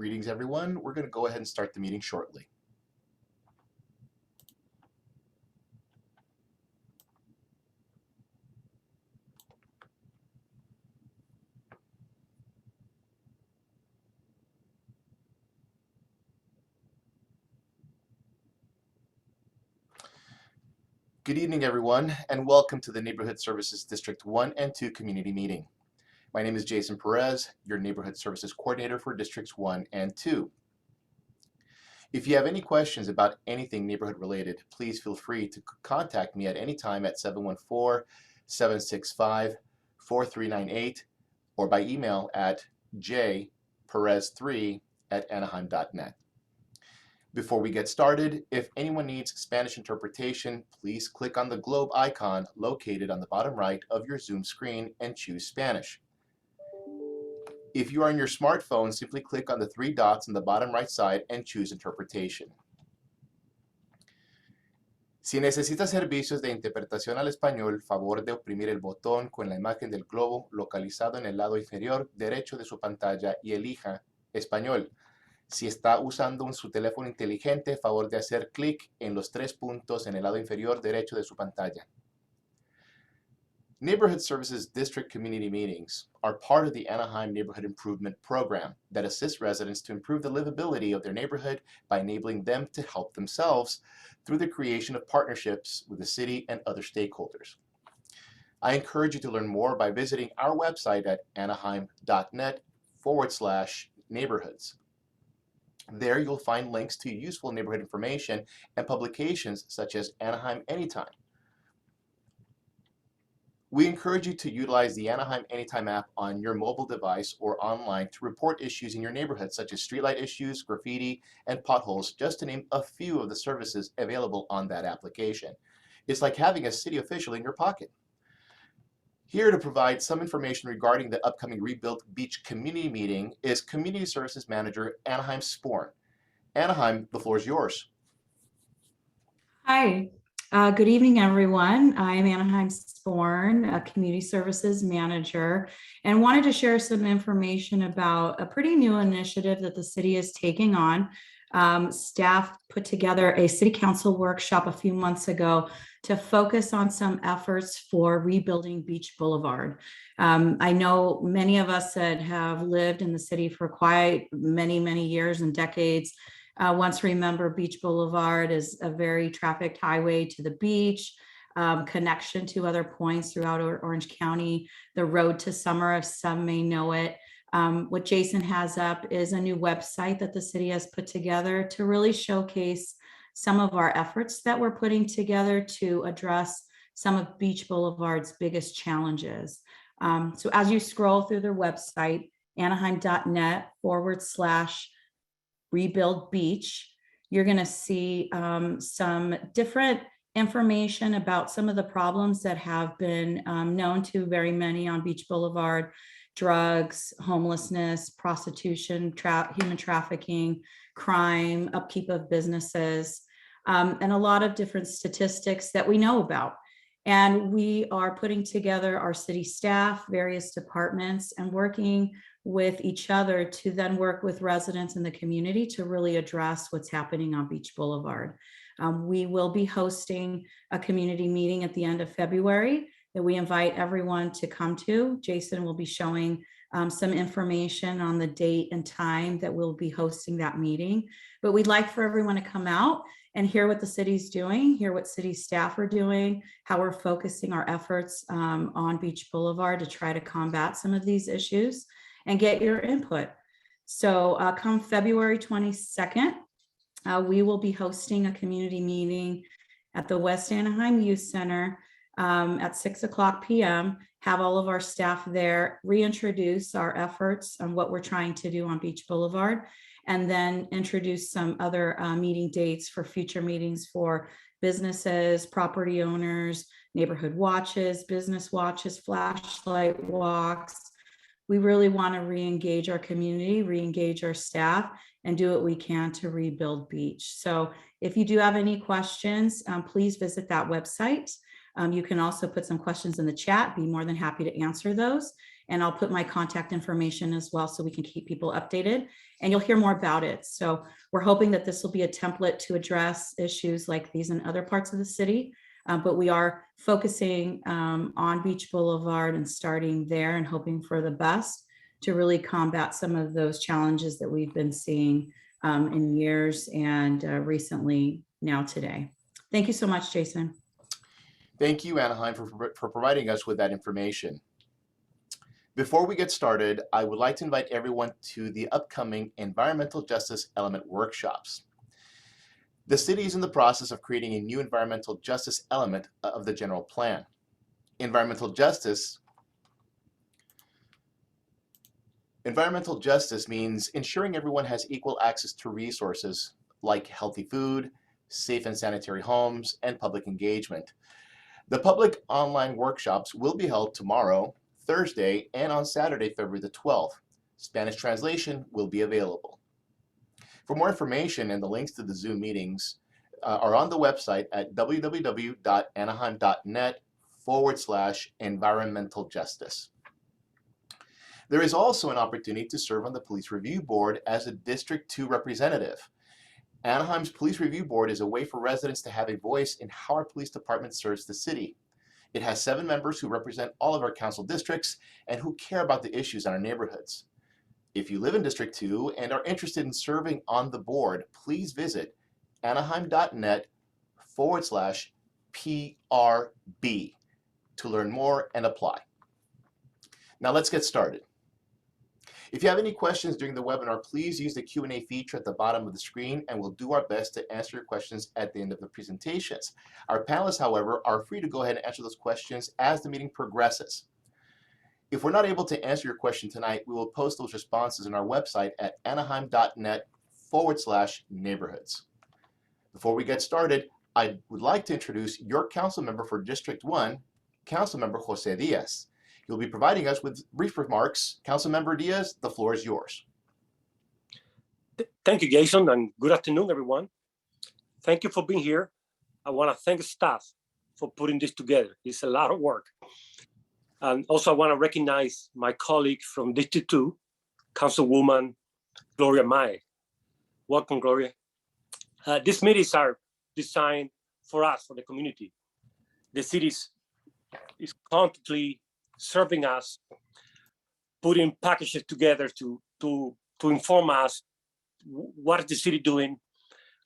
Greetings, everyone. We're going to go ahead and start the meeting shortly. Good evening, everyone, and welcome to the Neighborhood Services District 1 and 2 Community Meeting. My name is Jason Perez, your Neighborhood Services Coordinator for Districts 1 and 2. If you have any questions about anything neighborhood related, please feel free to contact me at any time at 714-765-4398 or by email at jperez3@anaheim.net. Before we get started, if anyone needs Spanish interpretation, please click on the globe icon located on the bottom right of your Zoom screen and choose Spanish. If you are on your smartphone, simply click on the three dots on the bottom right side and choose Interpretation. Si necesita servicios de interpretación al español, favor de oprimir el botón con la imagen del globo localizado en el lado inferior derecho de su pantalla y elija Español. Si está usando su teléfono inteligente, favor de hacer clic en los tres puntos en el lado inferior derecho de su pantalla. Neighborhood Services District Community Meetings are part of the Anaheim Neighborhood Improvement Program that assists residents to improve the livability of their neighborhood by enabling them to help themselves through the creation of partnerships with the city and other stakeholders. I encourage you to learn more by visiting our website at anaheim.net/neighborhoods. There you'll find links to useful neighborhood information and publications such as Anaheim Anytime. We encourage you to utilize the Anaheim Anytime app on your mobile device or online to report issues in your neighborhood, such as streetlight issues, graffiti, and potholes, just to name a few of the services available on that application. It's like having a city official in your pocket. Here to provide some information regarding the upcoming Rebuilt Beach Community Meeting is Community Services Manager Anaheim Sporn. Anaheim, the floor is yours. Hi. Good evening, everyone. I am Anaheim Sporn, a Community Services Manager, and wanted to share some information about a pretty new initiative that the city is taking on. Staff put together a city council workshop a few months ago to focus on some efforts for rebuilding Beach Boulevard. I know many of us that have lived in the city for quite many years and decades once remember Beach Boulevard is a very trafficked highway to the beach, connection to other points throughout Orange County, the road to summer, if some may know it. What Jason has up is a new website that the city has put together to really showcase some of our efforts that we're putting together to address some of Beach Boulevard's biggest challenges. So as you scroll through their website, anaheim.net/rebuild beach, you're going to see some different information about some of the problems that have been known to very many on Beach Boulevard: drugs, homelessness, prostitution, human trafficking, crime, upkeep of businesses, and a lot of different statistics that we know about. And we are putting together our city staff, various departments, and working with each other to then work with residents in the community to really address what's happening on Beach Boulevard. We will be hosting a community meeting at the end of February that we invite everyone to come to. Jason will be showing some information on the date and time that we'll be hosting that meeting. But we'd like for everyone to come out and hear what the city's doing, hear what city staff are doing, how we're focusing our efforts on Beach Boulevard to try to combat some of these issues, and get your input. So come February 22nd, we will be hosting a community meeting at the West Anaheim Youth Center at 6:00 p.m. Have all of our staff there, reintroduce our efforts on what we're trying to do on Beach Boulevard, and then introduce some other meeting dates for future meetings for businesses, property owners, neighborhood watches, business watches, flashlight walks. We really want to re-engage our community, re-engage our staff, and do what we can to rebuild Beach. So if you do have any questions, please visit that website. You can also put some questions in the chat, be more than happy to answer those. And I'll put my contact information as well so we can keep people updated, and you'll hear more about it. So we're hoping that this will be a template to address issues like these in other parts of the city. But we are focusing on Beach Boulevard and starting there and hoping for the best to really combat some of those challenges that we've been seeing in years and recently now today. Thank you so much, Jason. Thank you, Anaheim, for providing us with that information. Before we get started, I would like to invite everyone to the upcoming Environmental Justice Element workshops. The city is in the process of creating a new environmental justice element of the general plan. Environmental justice means ensuring everyone has equal access to resources like healthy food, safe and sanitary homes, and public engagement. The public online workshops will be held tomorrow, Thursday, and on Saturday, February the 12th. Spanish translation will be available. For more information and the links to the Zoom meetings are on the website at www.anaheim.net/environmental justice. There is also an opportunity to serve on the Police Review Board as a District 2 representative. Anaheim's Police Review Board is a way for residents to have a voice in how our police department serves the city. It has 7 members who represent all of our council districts and who care about the issues in our neighborhoods. If you live in District 2 and are interested in serving on the board, please visit anaheim.net/PRB to learn more and apply. Now let's get started. If you have any questions during the webinar, please use the Q&A feature at the bottom of the screen, and we'll do our best to answer your questions at the end of the presentations. Our panelists, however, are free to go ahead and answer those questions as the meeting progresses. If we're not able to answer your question tonight, we will post those responses on our website at anaheim.net/neighborhoods. Before we get started, I would like to introduce your council member for District 1, Councilmember Jose Diaz. You'll be providing us with brief remarks. Councilmember Diaz, the floor is yours. Thank you, Jason, and good afternoon, everyone. Thank you for being here. I want to thank the staff for putting this together. It's a lot of work. And also, I want to recognize my colleague from District 2, Councilwoman Gloria Mae. Welcome, Gloria. These meetings are designed for us, for the community. The city is constantly serving us, putting packages together to inform us what is the city doing,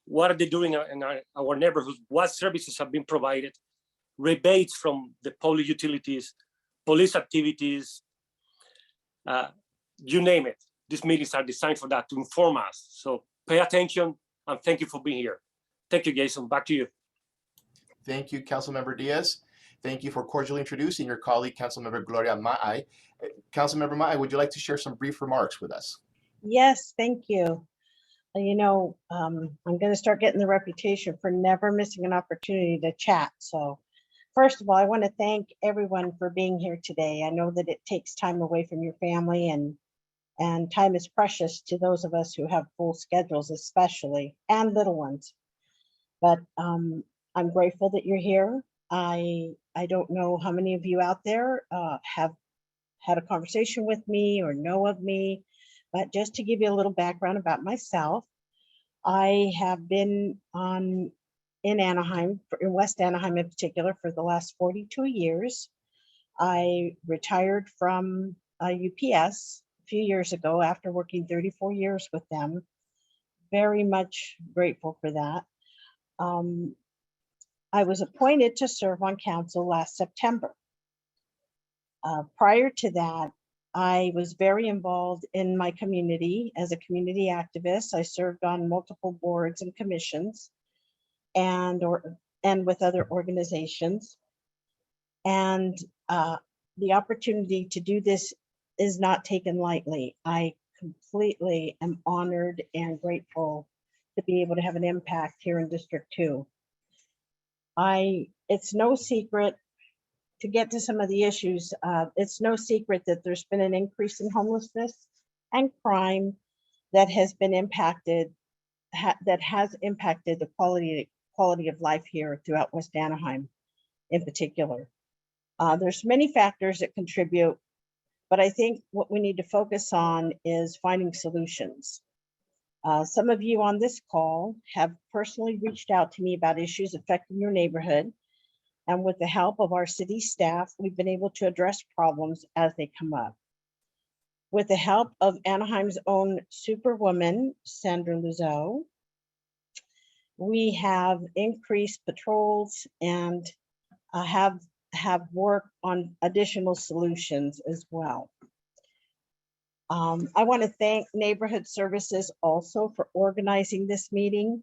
what are they doing in our neighborhoods, what services have been provided, rebates from the public utilities, police activities, you name it. These meetings are designed for that, to inform us. So pay attention, and thank you for being here. Thank you, Jason. Back to you. Thank you, Councilmember Diaz. Thank you for cordially introducing your colleague, Councilmember Gloria Mae. Councilmember Mae, would you like to share some brief remarks with us? Yes, thank you. You know, I'm going to start getting the reputation for never missing an opportunity to chat. So first of all, I want to thank everyone for being here today. I know that it takes time away from your family, and time is precious to those of us who have full schedules, especially, and little ones. But I'm grateful that you're here. I don't know how many of you out there have had a conversation with me or know of me, but just to give you a little background about myself, I have been in Anaheim, in West Anaheim in particular, for the last 42 years. I retired from UPS a few years ago after working 34 years with them. Very much grateful for that. I was appointed to serve on council last September. Prior to that, I was very involved in my community as a community activist. I served on multiple boards and commissions and with other organizations. And the opportunity to do this is not taken lightly. I completely am honored and grateful to be able to have an impact here in District 2. It's no secret, to get to some of the issues, it's no secret that there's been an increase in homelessness and crime that has been impacted, that has impacted the quality of life here throughout West Anaheim in particular. There's many factors that contribute But I think what we need to focus on is finding solutions. Some of you on this call have personally reached out to me about issues affecting your neighborhood. And with the help of our city staff, we've been able to address problems as they come up. With the help of Anaheim's own superwoman, Sandra Luzo, we have increased patrols and have worked on additional solutions as well. I want to thank Neighborhood Services also for organizing this meeting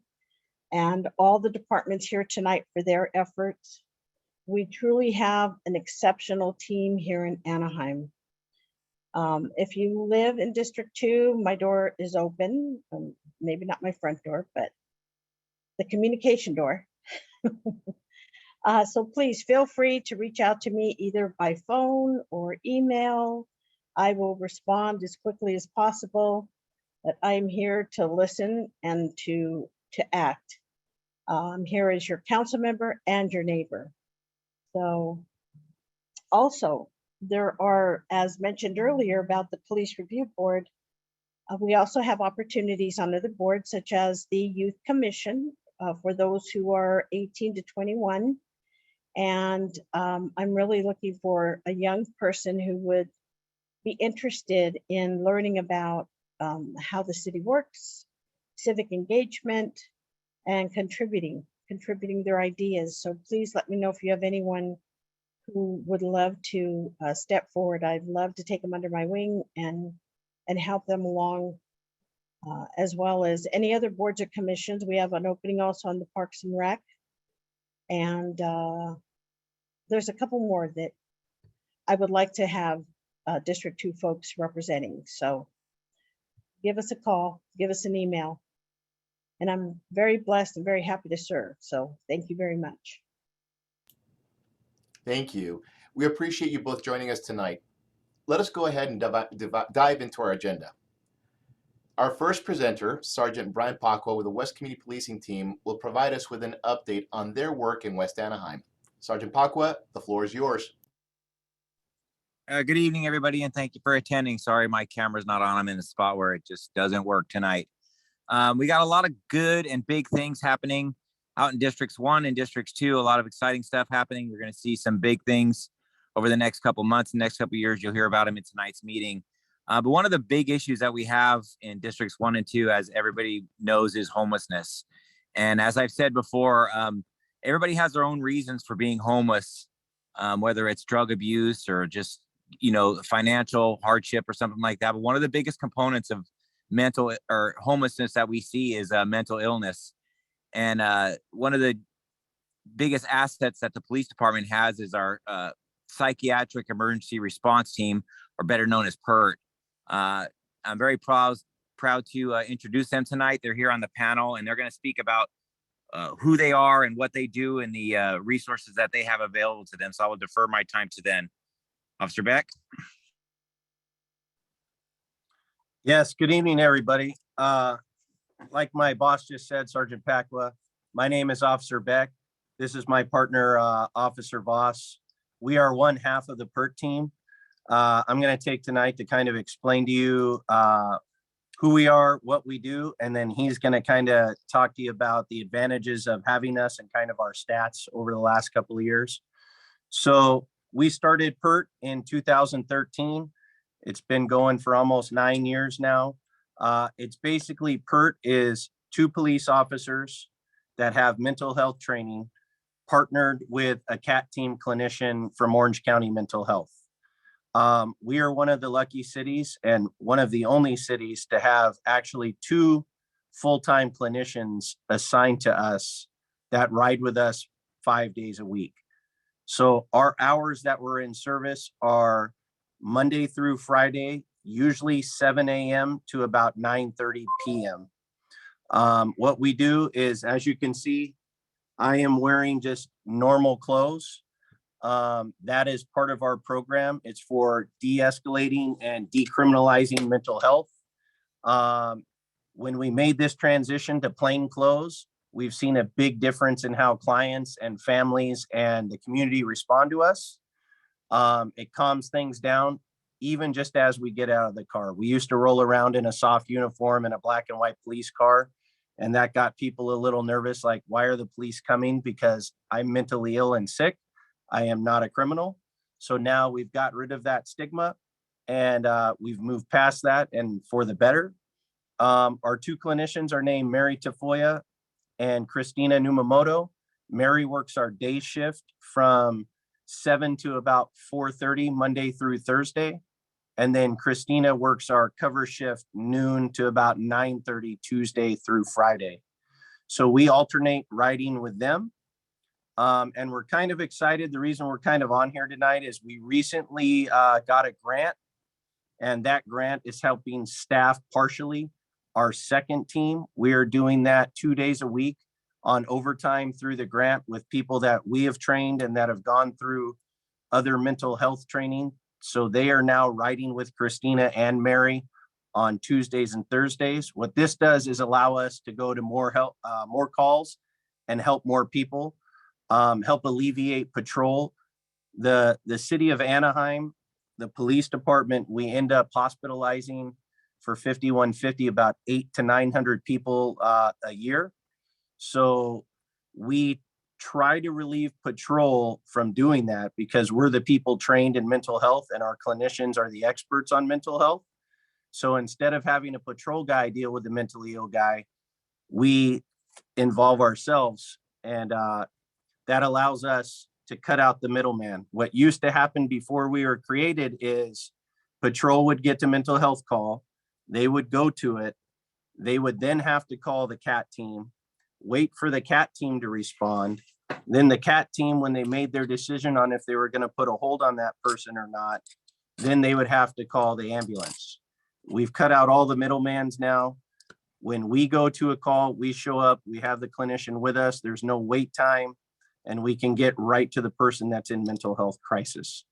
and all the departments here tonight for their efforts. We truly have an exceptional team here in Anaheim. If you live in District 2, my door is open, maybe not my front door, but the communication door. So please feel free to reach out to me either by phone or email. I will respond as quickly as possible, but I'm here to listen and to act. I'm here as your council member and your neighbor. So also, there are, as mentioned earlier about the Police Review Board, we also have opportunities on other boards such as the Youth Commission for those who are 18 to 21. And I'm really looking for a young person who would be interested in learning about how the city works, civic engagement, and contributing their ideas. So please let me know if you have anyone who would love to step forward. I'd love to take them under my wing and help them along, as well as any other boards or commissions. We have an opening also on the Parks and Rec. And there's a couple more that I would like to have District 2 folks representing. So give us a call, give us an email. And I'm very blessed and very happy to serve. So thank you very much. Thank you. We appreciate you both joining us tonight. Let us go ahead and dive into our agenda. Our first presenter, Sergeant Brian Pacwa with the West Community Policing Team, will provide us with an update on their work in West Anaheim. Sergeant Pacwa, the floor is yours. Good evening, everybody, and thank you for attending. Sorry, my camera's not on. I'm in a spot where it just doesn't work tonight. We got a lot of good and big things happening out in Districts 1 and Districts 2. A lot of exciting stuff happening. You're going to see some big things over the next couple months, the next couple years. You'll hear about them in tonight's meeting. But one of the big issues that we have in Districts 1 and 2, as everybody knows, is homelessness. And as I've said before, everybody has their own reasons for being homeless, whether it's drug abuse or just, financial hardship or something like that. But one of the biggest components of mental or homelessness that we see is mental illness. And one of the biggest assets that the police department has is our Psychiatric Emergency Response Team, or better known as PERT. I'm very proud to introduce them tonight. They're here on the panel, and they're going to speak about who they are and what they do and the resources that they have available to them. So I will defer my time to them. Officer Beck. Yes, good evening, everybody. Like my boss just said, Sergeant Pacwa, my name is Officer Beck. This is my partner, Officer Voss. We are one half of the PERT team. I'm going to take tonight to kind of explain to you who we are, what we do, and then he's going to kind of talk to you about the advantages of having us and kind of our stats over the last couple of years. So we started PERT in 2013. It's been going for almost 9 years now. It's basically, PERT is 2 police officers that have mental health training partnered with a CAT team clinician from Orange County Mental Health. We are one of the lucky cities and one of the only cities to have actually 2 full-time clinicians assigned to us that ride with us 5 days a week. So our hours that we're in service are Monday through Friday, usually 7 a.m. to about 9:30 p.m. What we do is, as you can see, I am wearing just normal clothes. That is part of our program. It's for de-escalating and decriminalizing mental health. When we made this transition to plain clothes, we've seen a big difference in how clients and families and the community respond to us. It calms things down even just as we get out of the car. We used to roll around in a soft uniform in a black and white police car, and that got people a little nervous, like, why are the police coming? Because I'm mentally ill and sick. I am not a criminal. So now we've got rid of that stigma, and we've moved past that, and for the better. Our two clinicians are named Mary Tafoya and Christina Numamoto. Mary works our day shift from 7 to about 4:30 Monday through Thursday. And then Christina works our cover shift noon to about 9:30 Tuesday through Friday. So we alternate riding with them. And we're kind of excited. The reason we're kind of on here tonight is we recently got a grant, and that grant is helping staff partially our second team. We are doing that 2 days a week on overtime through the grant with people that we have trained and that have gone through other mental health training. So they are now riding with Christina and Mary on Tuesdays and Thursdays. What this does is allow us to go to more help, more calls, and help more people, help alleviate patrol. The city of Anaheim, the police department, we end up hospitalizing for 5150 about 800 to 900 people a year. So we try to relieve patrol from doing that because we're the people trained in mental health, and our clinicians are the experts on mental health. So instead of having a patrol guy deal with the mentally ill guy, we involve ourselves, and that allows us to cut out the middleman. What used to happen before we were created is patrol would get to mental health call, they would go to it, they would then have to call the CAT team, wait for the CAT team to respond. Then the CAT team, when they made their decision on if they were going to put a hold on that person or not, then they would have to call the ambulance. We've cut out all the middlemans now. When we go to a call, we show up, we have the clinician with us, there's no wait time, and we can get right to the person that's in mental health crisis.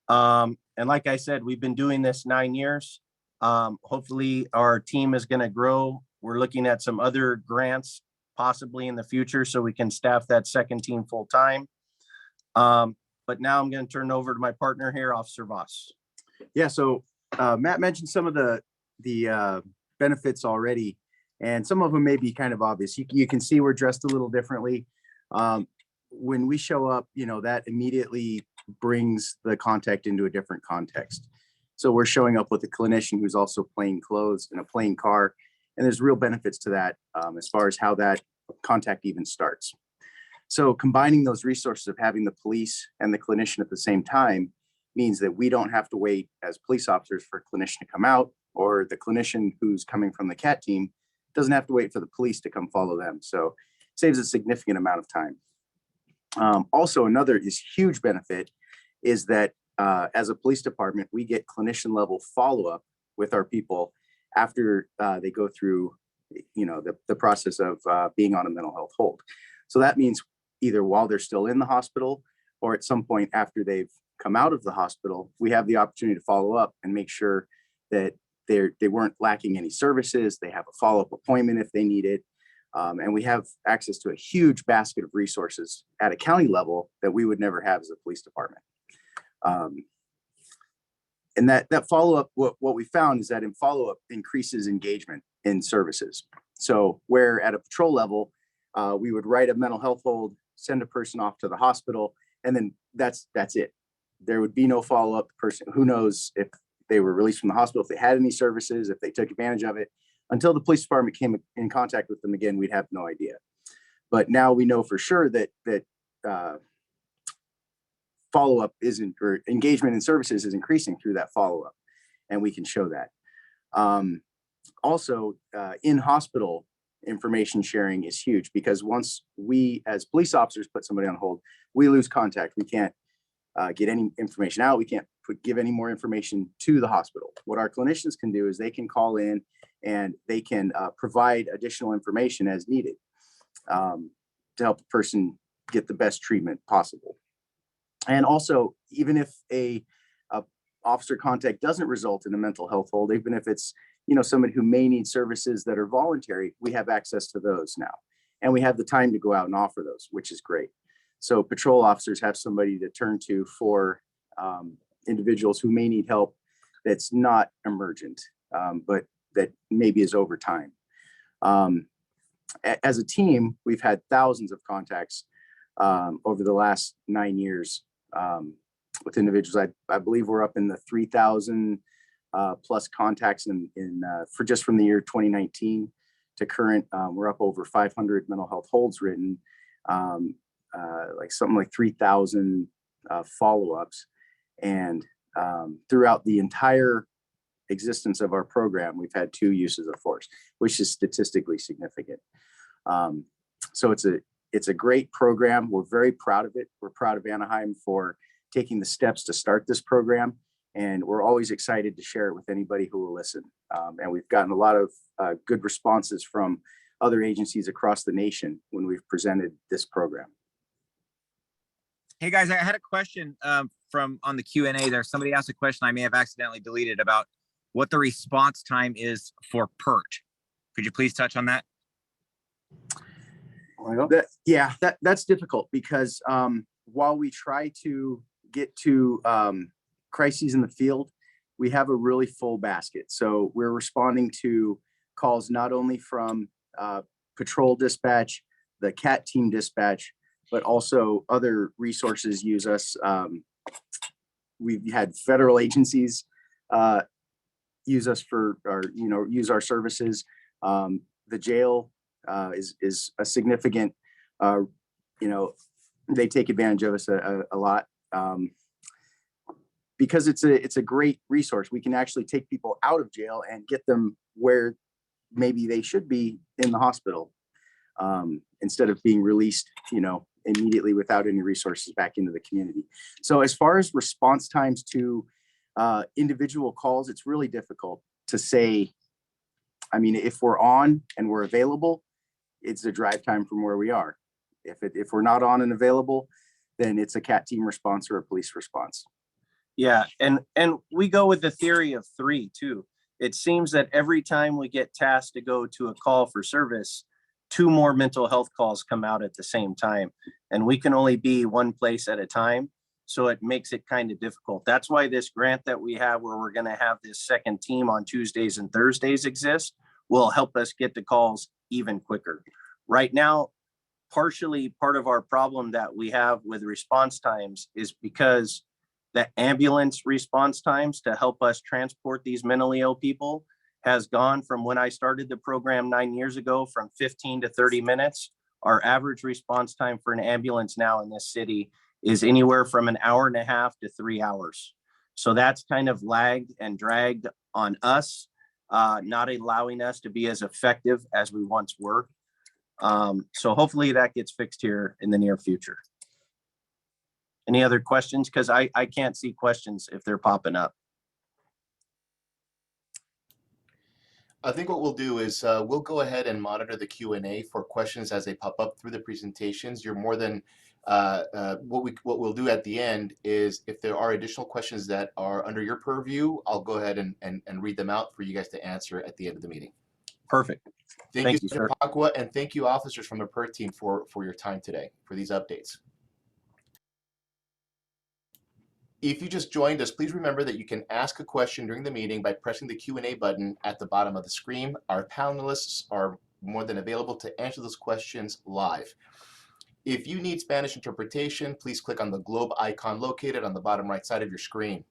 And like I said, we've been doing this 9 years. Hopefully our team is going to grow. We're looking at some other grants possibly in the future so we can staff that second team full time. But now I'm going to turn it over to my partner here, Officer Voss. Yeah, so Matt mentioned some of the benefits already, and some of them may be kind of obvious. You can see we're dressed a little differently. When we show up, you know, that immediately brings the contact into a different context. So we're showing up with a clinician who's also plain clothes in a plain car, and there's real benefits to that as far as how that contact even starts. So combining those resources of having the police and the clinician at the same time means that we don't have to wait as police officers for a clinician to come out, or the clinician who's coming from the CAT team doesn't have to wait for the police to come follow them. So it saves a significant amount of time. Also, another is huge benefit is that as a police department, we get clinician level follow-up with our people after they go through, you know, the process of being on a mental health hold. So that means either while they're still in the hospital or at some point after they've come out of the hospital, we have the opportunity to follow up and make sure that they weren't lacking any services. They have a follow-up appointment if they need it. And we have access to a huge basket of resources at a county level that we would never have as a police department. And that follow-up, what we found is that in follow-up increases engagement in services. So where at a patrol level, we would write a mental health hold, send a person off to the hospital, and then that's it. There would be no follow-up. Person who knows if they were released from the hospital, if they had any services, if they took advantage of it. Until the police department came in contact with them again, we'd have no idea. But now we know for sure that follow-up isn't, or engagement in services is increasing through that follow-up, and we can show that. Also, in-hospital information sharing is huge, because once we as police officers put somebody on hold, we lose contact. We can't get any information out. We can't give any more information to the hospital. What our clinicians can do is they can call in and they can provide additional information as needed to help the person get the best treatment possible. And also, even if a officer contact doesn't result in a mental health hold, even if it's, you know, somebody who may need services that are voluntary, we have access to those now. And we have the time to go out and offer those, which is great. So patrol officers have somebody to turn to for individuals who may need help that's not emergent, but that maybe is over time. As a team, we've had thousands of contacts over the last 9 years with individuals. I believe we're up in the 3,000 plus contacts for just from the year 2019 to current. We're up over 500 mental health holds written, like something like 3,000 follow-ups. And throughout the entire existence of our program, we've had 2 uses of force, which is statistically significant. So it's a great program. We're very proud of it. We're proud of Anaheim for taking the steps to start this program. And we're always excited to share it with anybody who will listen. And we've gotten a lot of good responses from other agencies across the nation when we've presented this program. Hey guys, I had a question from on the Q&A there. Somebody asked a question I may have accidentally deleted about what the response time is for PERT. Could you please touch on that? That's difficult because while we try to get to crises in the field, we have a really full basket. So we're responding to calls not only from patrol dispatch, the CAT team dispatch, but also other resources use us. We've had federal agencies use us for use our services. The jail is a significant, they take advantage of us a lot. Because it's a great resource. We can actually take people out of jail and get them where maybe they should be in the hospital, instead of being released, immediately without any resources back into the community. So as far as response times to individual calls, it's really difficult to say. I mean, if we're on and we're available, it's a drive time from where we are. If we're not on and available, then it's a CAT team response or a police response. Yeah, and we go with the theory of 3 too. It seems that every time we get tasked to go to a call for service, 2 more mental health calls come out at the same time, and we can only be one place at a time. So it makes it kind of difficult. That's why this grant that we have, where we're going to have this second team on Tuesdays and Thursdays exist, will help us get the calls even quicker. Right now, partially part of our problem that we have with response times is because the ambulance response times to help us transport these mentally ill people has gone from when I started the program 9 years ago from 15 to 30 minutes. Our average response time for an ambulance now in this city is anywhere from an hour and a half to 3 hours. So that's kind of lagged and dragged on us, not allowing us to be as effective as we once were. So hopefully that gets fixed here in the near future. Any other questions? Because I can't see questions if they're popping up. I think what we'll do is we'll go ahead and monitor the Q&A for questions as they pop up through the presentations. You're more than what we'll do at the end is if there are additional questions that are under your purview, I'll go ahead and read them out for you guys to answer at the end of the meeting. Perfect. Thank you, Mr. Pacwa, and thank you, officers from the PERT team, for your time today for these updates. If you just joined us, please remember that you can ask a question during the meeting by pressing the Q&A button at the bottom of the screen. Our panelists are more than available to answer those questions live. If you need Spanish interpretation, please click on the globe icon located on the bottom right side of your screen.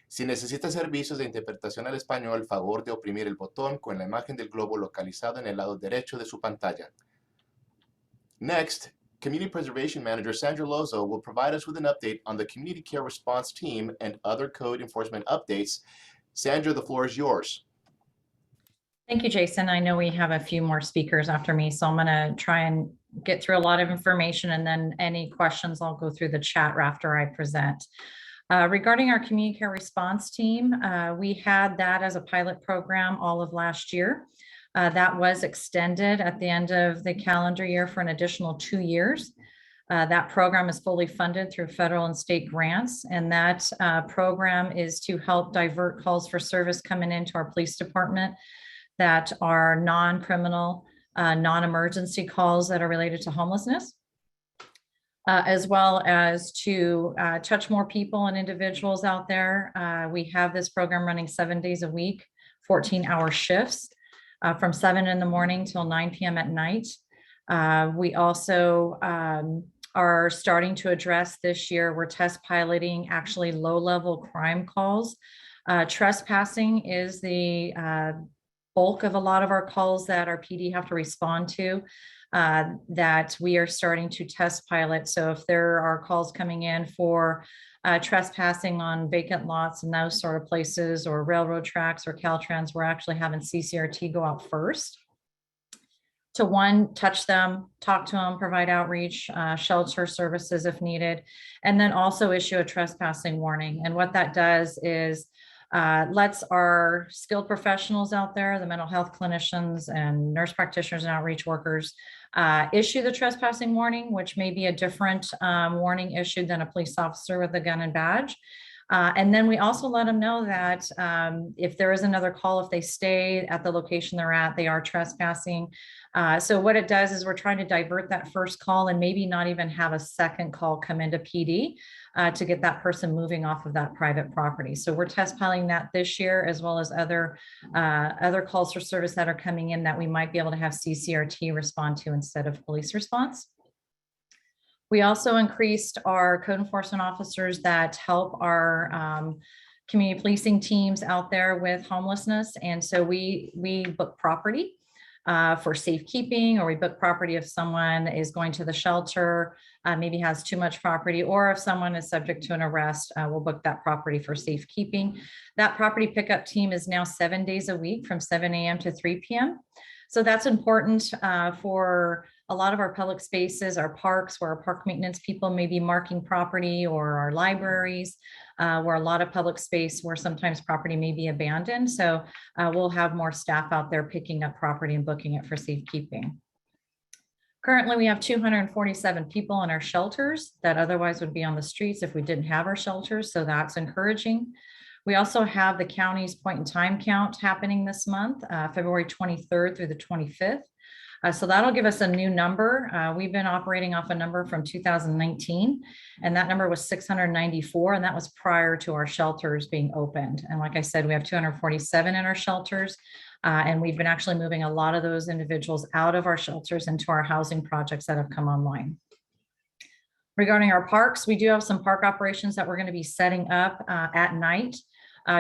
Si necesita servicios de interpretación al español, favor de oprimir el botón con la imagen del globo localizado en el lado derecho de su pantalla. Next, Community Preservation Manager Sandra Lozo will provide us with an update on the Community Care Response Team and other code enforcement updates. Sandra, the floor is yours. Thank you, Jason. I know we have a few more speakers after me, so I'm going to try and get through a lot of information, and then any questions I'll go through the chat after I present. Regarding our Community Care Response Team, we had that as a pilot program all of last year. That was extended at the end of the calendar year for an additional 2 years. That program is fully funded through federal and state grants, and that program is to help divert calls for service coming into our police department that are non-criminal, non-emergency calls that are related to homelessness. as well as to touch more people and individuals out there. We have this program running 7 days a week, 14-hour shifts from 7 in the morning till 9 p.m. at night. We also are starting to address this year, we're test piloting actually low-level crime calls. Trespassing is the bulk of a lot of our calls that our PD have to respond to, that we are starting to test pilot. So if there are calls coming in for trespassing on vacant lots and those sort of places, or railroad tracks or Caltrans, we're actually having CCRT go out first to, one, touch them, talk to them, provide outreach, shelter services if needed, and then also issue a trespassing warning. And what that does is lets our skilled professionals out there, the mental health clinicians and nurse practitioners and outreach workers, issue the trespassing warning, which may be a different warning issued than a police officer with a gun and badge. And then we also let them know that if there is another call, if they stay at the location they're at, they are trespassing. So what it does is we're trying to divert that first call and maybe not even have a second call come into PD to get that person moving off of that private property. So we're test piloting that this year, as well as other calls for service that are coming in that we might be able to have CCRT respond to instead of police response. We also increased our code enforcement officers that help our community policing teams out there with homelessness. And so we book property for safekeeping, or we book property if someone is going to the shelter, maybe has too much property, or if someone is subject to an arrest, we'll book that property for safekeeping. That property pickup team is now 7 days a week from 7 a.m. to 3 p.m. So that's important for a lot of our public spaces, our parks, where our park maintenance people may be marking property, or our libraries, where a lot of public space where sometimes property may be abandoned. So we'll have more staff out there picking up property and booking it for safekeeping. Currently, we have 247 people in our shelters that otherwise would be on the streets if we didn't have our shelters. So that's encouraging. We also have the county's point in time count happening this month, February 23rd through the 25th. So that'll give us a new number. We've been operating off a number from 2019, and that number was 694, and that was prior to our shelters being opened. And like I said, we have 247 in our shelters, and we've been actually moving a lot of those individuals out of our shelters into our housing projects that have come online. Regarding our parks, we do have some park operations that we're going to be setting up at night.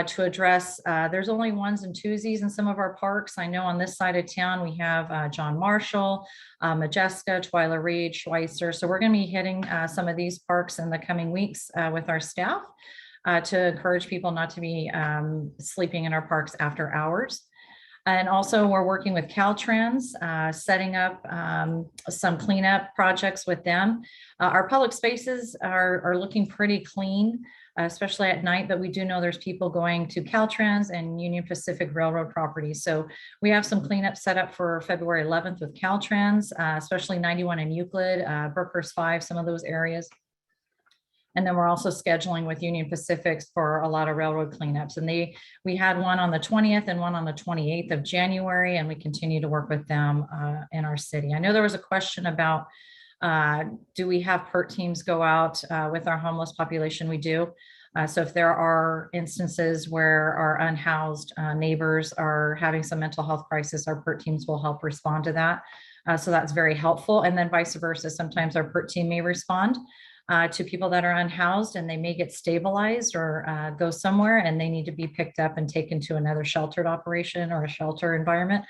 To address, there's only ones and twosies in some of our parks. I know on this side of town, we have John Marshall, Majeska, Twyla Reed, Schweitzer. So we're going to be hitting some of these parks in the coming weeks with our staff to encourage people not to be sleeping in our parks after hours. And also we're working with Caltrans, setting up some cleanup projects with them. Our public spaces are looking pretty clean, especially at night, but we do know there's people going to Caltrans and Union Pacific Railroad properties. So we have some cleanup set up for February 11th with Caltrans, especially 91 and Euclid, Burkhurst 5, some of those areas. And then we're also scheduling with Union Pacific for a lot of railroad cleanups. And we had one on the 20th and one on the 28th of January, and we continue to work with them in our city. I know there was a question about, do we have PERT teams go out with our homeless population? We do. So if there are instances where our unhoused neighbors are having some mental health crisis, our PERT teams will help respond to that. So that's very helpful. And then vice versa, sometimes our PERT team may respond to people that are unhoused, and they may get stabilized or go somewhere and they need to be picked up and taken to another sheltered operation or a shelter environment.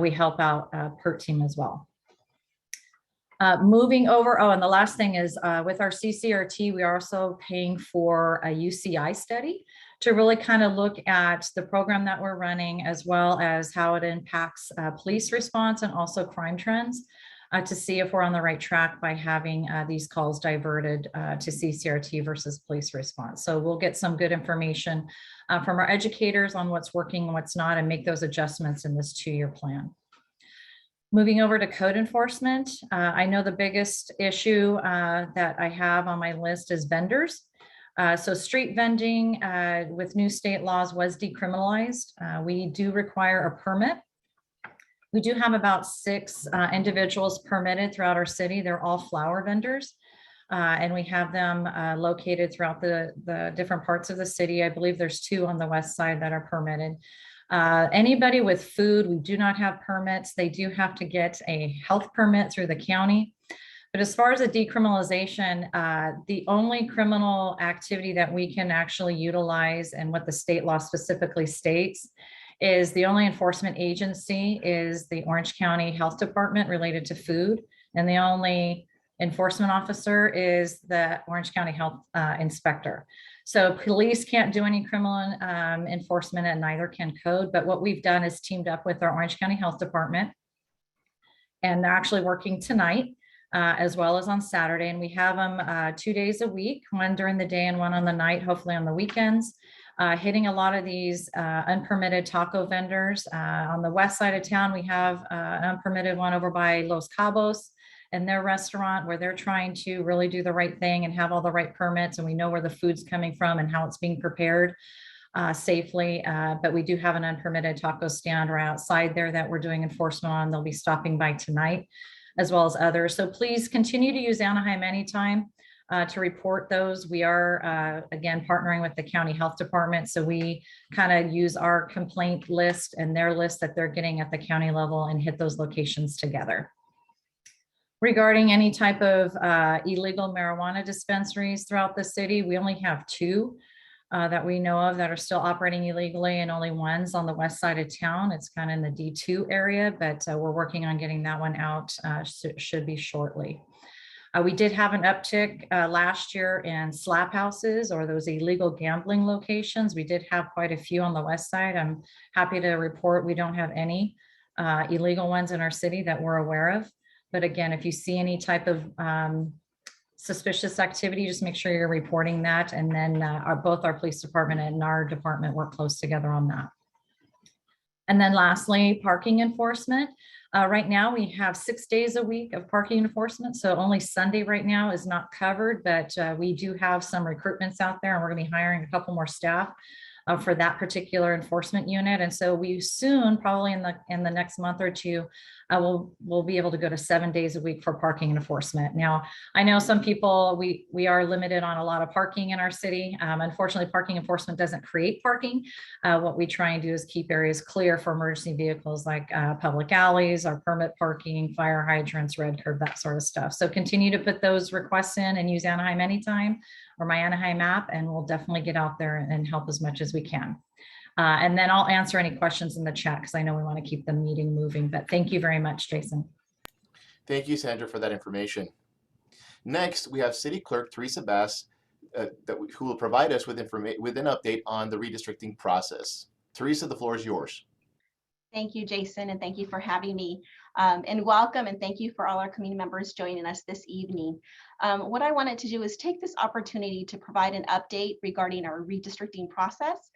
We help out PERT team as well. Moving over, and the last thing is with our CCRT, we are also paying for a UCI study to really kind of look at the program that we're running, as well as how it impacts police response and also crime trends, to see if we're on the right track by having these calls diverted to CCRT versus police response. So we'll get some good information from our educators on what's working and what's not, and make those adjustments in this 2-year plan. Moving over to code enforcement, I know the biggest issue that I have on my list is vendors. So street vending with new state laws was decriminalized. We do require a permit. We do have about 6 individuals permitted throughout our city. They're all flower vendors. And we have them located throughout the different parts of the city. I believe there's 2 on the west side that are permitted. Anybody with food, we do not have permits. They do have to get a health permit through the county. But as far as the decriminalization, the only criminal activity that we can actually utilize and what the state law specifically states is the only enforcement agency is the Orange County Health Department related to food. And the only enforcement officer is the Orange County Health Inspector. So police can't do any criminal enforcement, and neither can code. But what we've done is teamed up with our Orange County Health Department, and they're actually working tonight as well as on Saturday. And we have them 2 days a week, one during the day and one on the night, hopefully on the weekends, hitting a lot of these unpermitted taco vendors. On the west side of town, we have an unpermitted one over by Los Cabos and their restaurant, where they're trying to really do the right thing and have all the right permits. And we know where the food's coming from and how it's being prepared safely. But we do have an unpermitted taco stand right outside there that we're doing enforcement on. They'll be stopping by tonight, as well as others. So please continue to use Anaheim Anytime to report those. We are, again, partnering with the county health department. So we kind of use our complaint list and their list that they're getting at the county level and hit those locations together. Regarding any type of illegal marijuana dispensaries throughout the city, we only have 2 that we know of that are still operating illegally, and only one's on the west side of town. It's kind of in the D2 area, but we're working on getting that one out, should be shortly. We did have an uptick last year in slap houses, or those illegal gambling locations. We did have quite a few on the west side. I'm happy to report we don't have any illegal ones in our city that we're aware of. But again, if you see any type of suspicious activity, just make sure you're reporting that. And then both our police department and our department work close together on that. And then lastly, parking enforcement. Right now we have 6 days a week of parking enforcement. So only Sunday right now is not covered, but we do have some recruitments out there, and we're gonna be hiring a couple more staff for that particular enforcement unit. And so we soon, probably in the next month or 2, we'll be able to go to 7 days a week for parking enforcement. Now, I know some people, we are limited on a lot of parking in our city. Unfortunately, parking enforcement doesn't create parking. What we try and do is keep areas clear for emergency vehicles, like public alleys, our permit parking, fire hydrants, red curb, that sort of stuff. So continue to put those requests in and use Anaheim Anytime or my Anaheim app, and we'll definitely get out there and help as much as we can. And then I'll answer any questions in the chat, because I know we want to keep the meeting moving. But thank you very much, Jason. Thank you, Sandra, for that information. Next, we have City Clerk Teresa Bass, who will provide us with an update on the redistricting process. Teresa, the floor is yours. Thank you, Jason, and thank you for having me. And welcome, and thank you for all our community members joining us this evening. What I wanted to do is take this opportunity to provide an update regarding our redistricting process,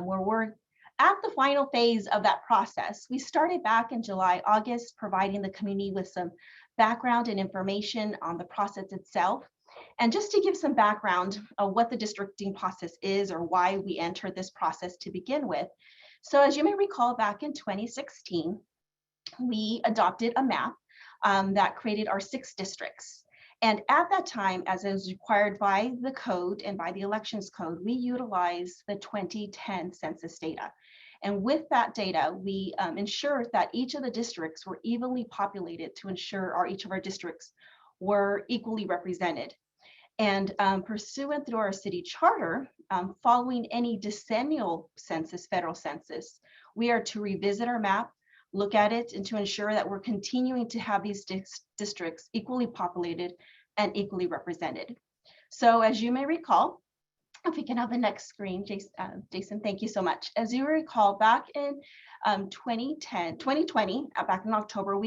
where we're at the final phase of that process. We started back in July, August, providing the community with some background and information on the process itself. And just to give some background of what the districting process is, or why we entered this process to begin with. So as you may recall, back in 2016, we adopted a map that created our 6 districts. And at that time, as is required by the code and by the elections code, we utilized the 2010 census data. And with that data, we ensured that each of the districts were evenly populated to ensure each of our districts were equally represented. And pursuant through our city charter, following any decennial census, federal census, we are to revisit our map, look at it, and to ensure that we're continuing to have these districts equally populated and equally represented. So as you may recall, if we can have the next screen, Jason, thank you so much. As you recall, back in 2020, back in October,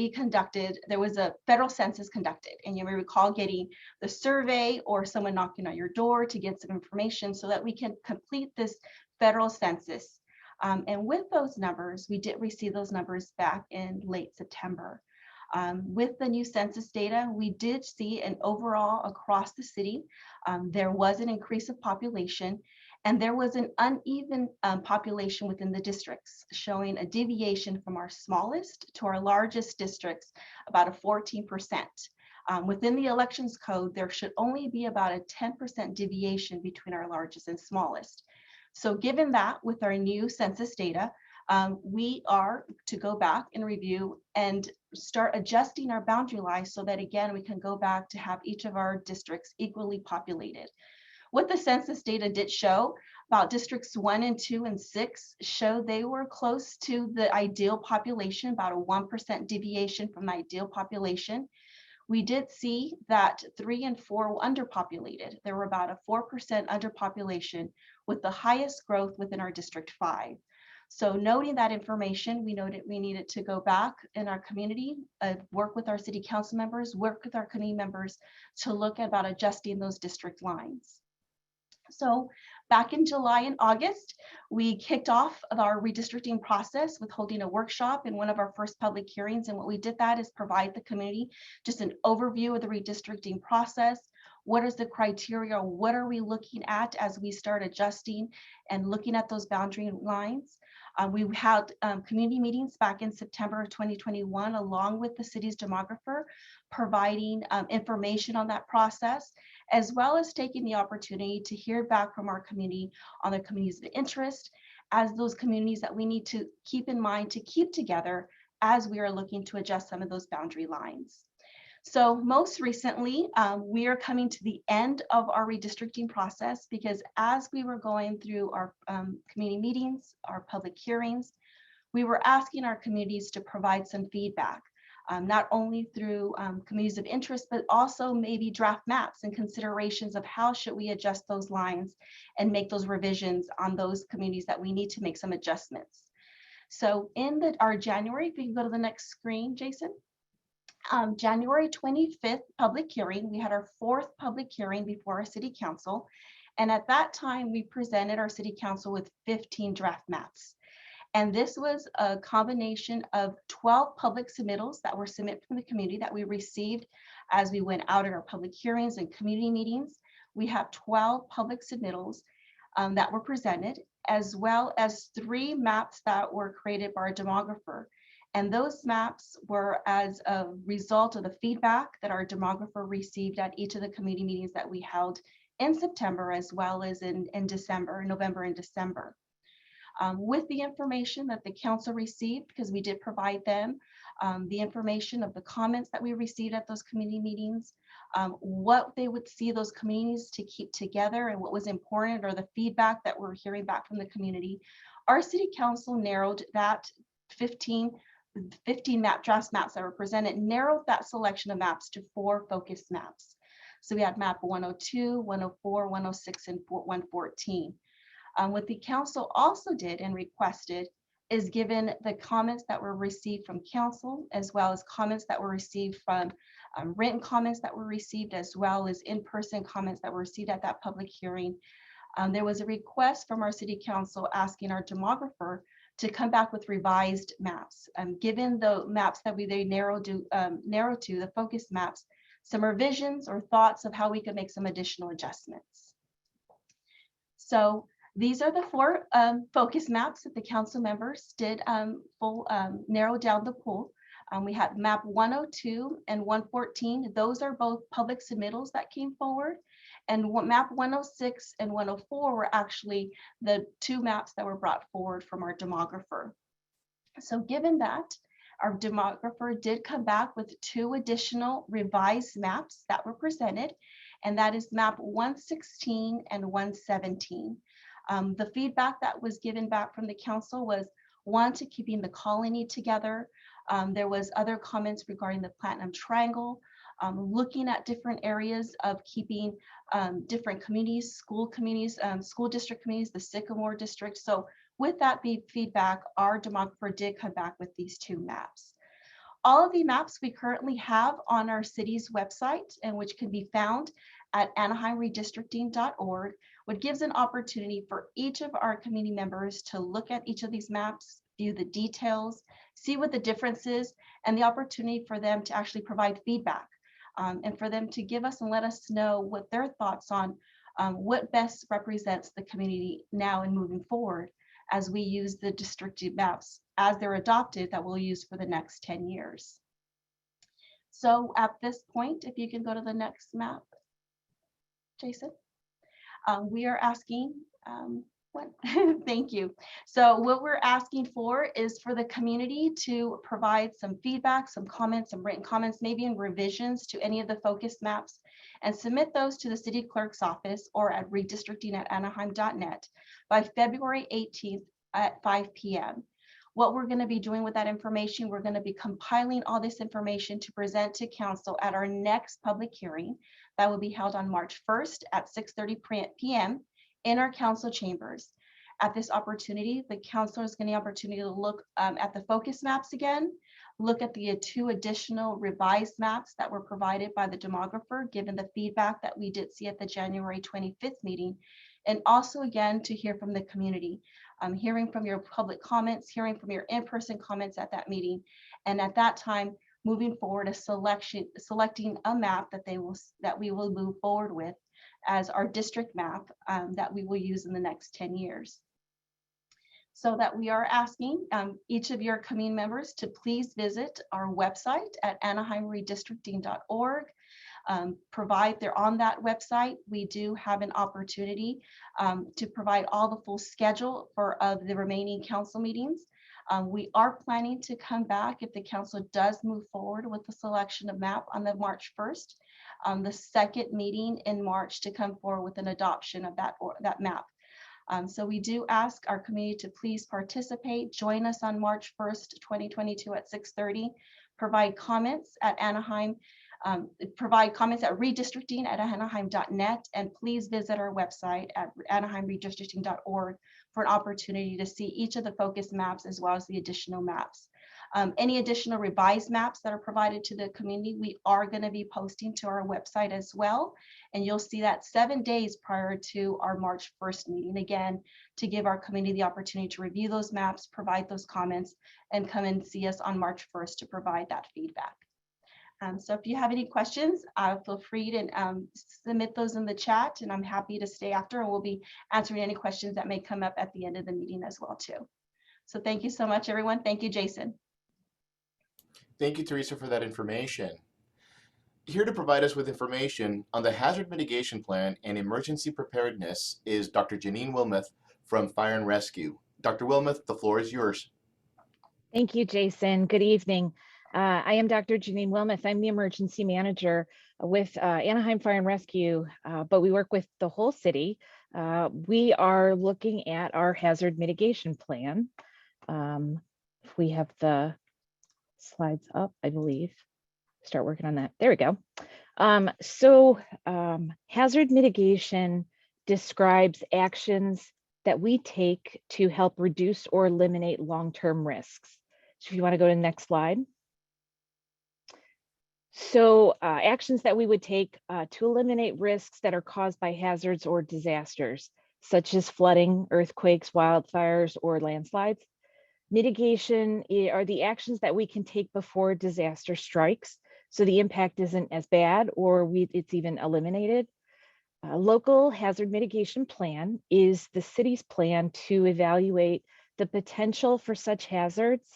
there was a federal census conducted, and you may recall getting the survey or someone knocking on your door to get some information so that we can complete this federal census. And with those numbers, we did receive those numbers back in late September. With the new census data, we did see an overall across the city, there was an increase of population, and there was an uneven population within the districts, showing a deviation from our smallest to our largest districts, about a 14%. Within the elections code, there should only be about a 10% deviation between our largest and smallest. So given that, with our new census data, we are to go back and review and start adjusting our boundary lines so that, again, we can go back to have each of our districts equally populated. What the census data did show about districts 1 and 2 and 6 showed they were close to the ideal population, about a 1% deviation from the ideal population. We did see that 3 and 4 were underpopulated. There were about a 4% underpopulation, with the highest growth within our District 5. So noting that information, we noted we needed to go back in our community, work with our city council members, work with our community members to look about adjusting those district lines. So back in July and August, we kicked off our redistricting process with holding a workshop in one of our first public hearings. And what we did that is provide the community just an overview of the redistricting process. What is the criteria? What are we looking at as we start adjusting and looking at those boundary lines? We had community meetings back in September of 2021, along with the city's demographer, providing information on that process, as well as taking the opportunity to hear back from our community on the communities of interest, as those communities that we need to keep in mind to keep together as we are looking to adjust some of those boundary lines. So most recently, we are coming to the end of our redistricting process, because as we were going through our community meetings, our public hearings, we were asking our communities to provide some feedback, not only through communities of interest, but also maybe draft maps and considerations of how should we adjust those lines and make those revisions on those communities that we need to make some adjustments. So in our January, if you can go to the next screen, Jason. January 25th public hearing, we had our 4th public hearing before our city council. And at that time, we presented our city council with 15 draft maps. And this was a combination of 12 public submittals that were submitted from the community that we received as we went out at our public hearings and community meetings. We have 12 public submittals that were presented, as well as 3 maps that were created by our demographer. And those maps were as a result of the feedback that our demographer received at each of the community meetings that we held in September, as well as in November and December. With the information that the council received, because we did provide them the information of the comments that we received at those community meetings, what they would see those communities to keep together and what was important, or the feedback that we're hearing back from the community, our city council narrowed that 15 map draft maps that were presented, narrowed that selection of maps to 4 focus maps. So we had map 102, 104, 106, and 114. What the council also did and requested is, given the comments that were received from council, as well as comments that were received from written comments that were received, as well as in-person comments that were received at that public hearing, there was a request from our city council asking our demographer to come back with revised maps. Given the maps that they narrowed to, the focus maps, some revisions or thoughts of how we could make some additional adjustments. So these are the 4 focus maps that the council members did narrow down the pool. We had map 102 and 114. Those are both public submittals that came forward. And map 106 and 104 were actually the 2 maps that were brought forward from our demographer. So given that, our demographer did come back with 2 additional revised maps that were presented, and that is map 116 and 117. The feedback that was given back from the council was, 1, to keeping the colony together. There was other comments regarding the Platinum Triangle, looking at different areas of keeping different communities, school district communities, the Sycamore district. So with that feedback, our demographer did come back with these 2 maps. All of the maps we currently have on our city's website, and which can be found at anaheimredistricting.org, which gives an opportunity for each of our community members to look at each of these maps, view the details, see what the difference is, and the opportunity for them to actually provide feedback, and for them to give us and let us know what their thoughts on what best represents the community now and moving forward, as we use the district maps as they're adopted that we'll use for the next 10 years. So at this point, if you can go to the next map, Jason, we are asking, thank you. So what we're asking for is for the community to provide some feedback, some comments, some written comments, maybe in revisions to any of the focus maps, and submit those to the city clerk's office or at redistricting@anaheim.net by February 18th at 5 p.m. What we're going to be doing with that information, we're going to be compiling all this information to present to council at our next public hearing that will be held on March 1st at 6:30 p.m. in our council chambers. At this opportunity, the council is getting the opportunity to look at the focus maps again, look at the 2 additional revised maps that were provided by the demographer, given the feedback that we did see at the January 25th meeting, and also again to hear from the community, hearing from your public comments, hearing from your in-person comments at that meeting, and at that time, moving forward selecting a map that we will move forward with as our district map that we will use in the next 10 years. So that we are asking each of your community members to please visit our website at anaheimredistricting.org. They're on that website. We do have an opportunity to provide all the full schedule of the remaining council meetings. We are planning to come back if the council does move forward with the selection of map on the March 1st, the second meeting in March, to come forward with an adoption of that map. So we do ask our community to please participate. Join us on March 1st, 2022 at 6:30. Provide comments at Anaheim. Provide comments at redistricting@anaheim.net, and please visit our website at anaheimredistricting.org for an opportunity to see each of the focus maps as well as the additional maps. Any additional revised maps that are provided to the community, we are going to be posting to our website as well. And you'll see that 7 days prior to our March 1st meeting, again, to give our community the opportunity to review those maps, provide those comments, and come and see us on March 1st to provide that feedback. So if you have any questions, feel free to submit those in the chat, and I'm happy to stay after, and we'll be answering any questions that may come up at the end of the meeting as well too. So thank you so much, everyone. Thank you, Jason. Thank you, Teresa, for that information. Here to provide us with information on the Hazard Mitigation Plan and Emergency Preparedness is Dr. Janine Wilmoth from Fire and Rescue. Dr. Wilmoth, the floor is yours. Thank you, Jason. Good evening. I am Dr. Janine Wilmoth. I'm the emergency manager with Anaheim Fire and Rescue, but we work with the whole city. We are looking at our hazard mitigation plan. If we have the slides up, I believe. Start working on that. There we go. Hazard mitigation describes actions that we take to help reduce or eliminate long-term risks. So if you want to go to the next slide. So actions that we would take to eliminate risks that are caused by hazards or disasters, such as flooding, earthquakes, wildfires, or landslides. Mitigation are the actions that we can take before disaster strikes, so the impact isn't as bad or it's even eliminated. A local hazard mitigation plan is the city's plan to evaluate the potential for such hazards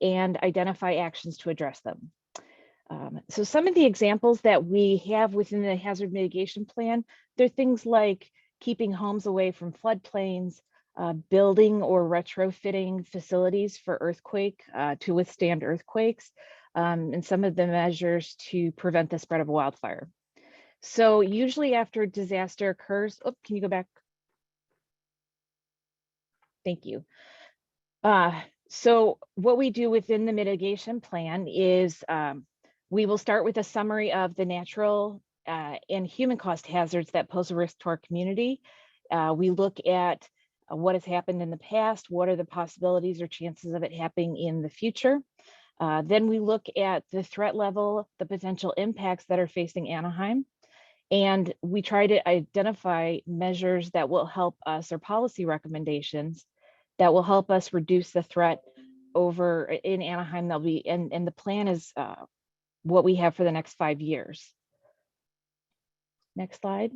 and identify actions to address them. So some of the examples that we have within the hazard mitigation plan, they're things like keeping homes away from floodplains, building or retrofitting facilities for earthquake to withstand earthquakes, and some of the measures to prevent the spread of wildfire. So usually after a disaster occurs, oh, can you go back? Thank you. So what we do within the mitigation plan is we will start with a summary of the natural and human caused hazards that pose a risk to our community. We look at what has happened in the past, what are the possibilities or chances of it happening in the future. Then we look at the threat level, the potential impacts that are facing Anaheim, and we try to identify measures that will help us, or policy recommendations that will help us reduce the threat over in Anaheim. That'll be, and the plan is what we have for the next 5 years. Next slide.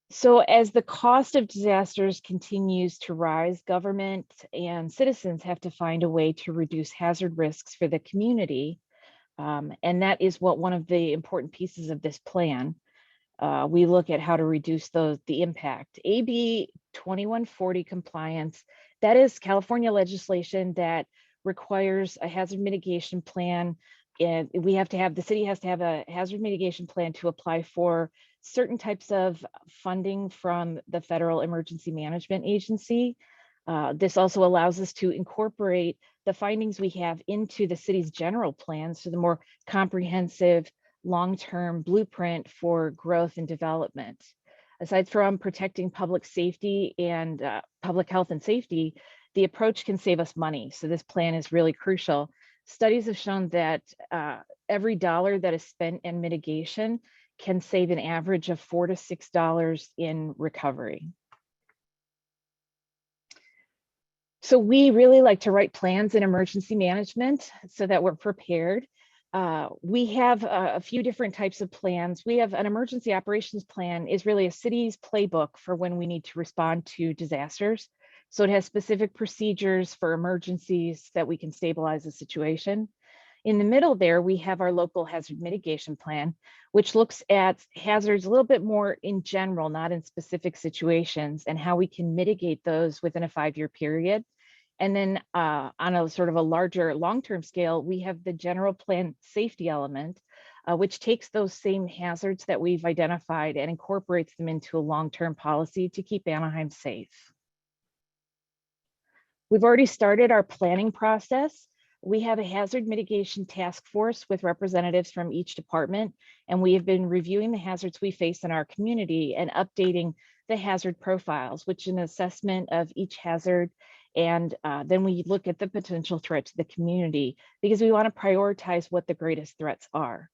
So as the cost of disasters continues to rise, government and citizens have to find a way to reduce hazard risks for the community. And that is what one of the important pieces of this plan. We look at how to reduce the impact. AB 2140 compliance, that is California legislation that requires a hazard mitigation plan. And the city has to have a hazard mitigation plan to apply for certain types of funding from the Federal Emergency Management Agency. This also allows us to incorporate the findings we have into the city's general plan, so the more comprehensive long-term blueprint for growth and development. Aside from protecting public safety and public health and safety, the approach can save us money. So this plan is really crucial. Studies have shown that every dollar that is spent in mitigation can save an average of $4 to $6 in recovery. So we really like to write plans in emergency management so that we're prepared. We have a few different types of plans. We have an emergency operations plan is really a city's playbook for when we need to respond to disasters. So it has specific procedures for emergencies that we can stabilize the situation. In the middle there, we have our local hazard mitigation plan, which looks at hazards a little bit more in general, not in specific situations, and how we can mitigate those within a 5-year period. And then on a sort of a larger long-term scale, we have the general plan safety element, which takes those same hazards that we've identified and incorporates them into a long-term policy to keep Anaheim safe. We've already started our planning process. We have a hazard mitigation task force with representatives from each department, and we have been reviewing the hazards we face in our community and updating the hazard profiles, which is an assessment of each hazard. And then we look at the potential threat to the community because we want to prioritize what the greatest threats are.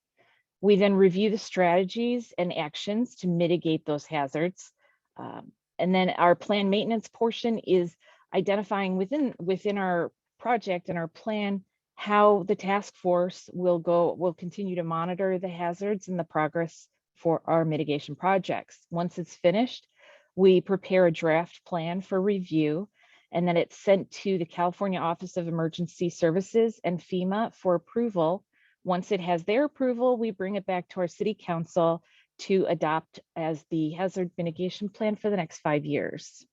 We then review the strategies and actions to mitigate those hazards. And then our plan maintenance portion is identifying within our project and our plan how the task force will continue to monitor the hazards and the progress for our mitigation projects. Once it's finished, we prepare a draft plan for review, and then it's sent to the California Office of Emergency Services and FEMA for approval. Once it has their approval, we bring it back to our city council to adopt as the hazard mitigation plan for the next 5 years.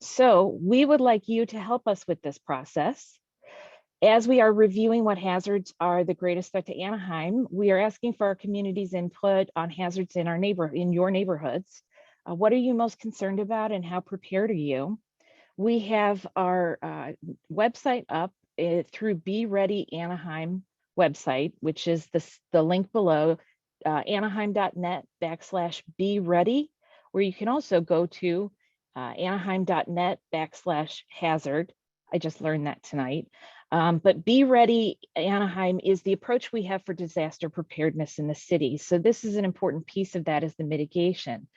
So we would like you to help us with this process. As we are reviewing what hazards are the greatest threat to Anaheim, we are asking for our community's input on hazards in your neighborhoods. What are you most concerned about and how prepared are you? We have our website up through Be Ready Anaheim website, which is the link below, anaheim.net/be ready, where you can also go to anaheim.net/hazard. I just learned that tonight. But Be Ready Anaheim is the approach we have for disaster preparedness in the city. So this is an important piece of that is the mitigation.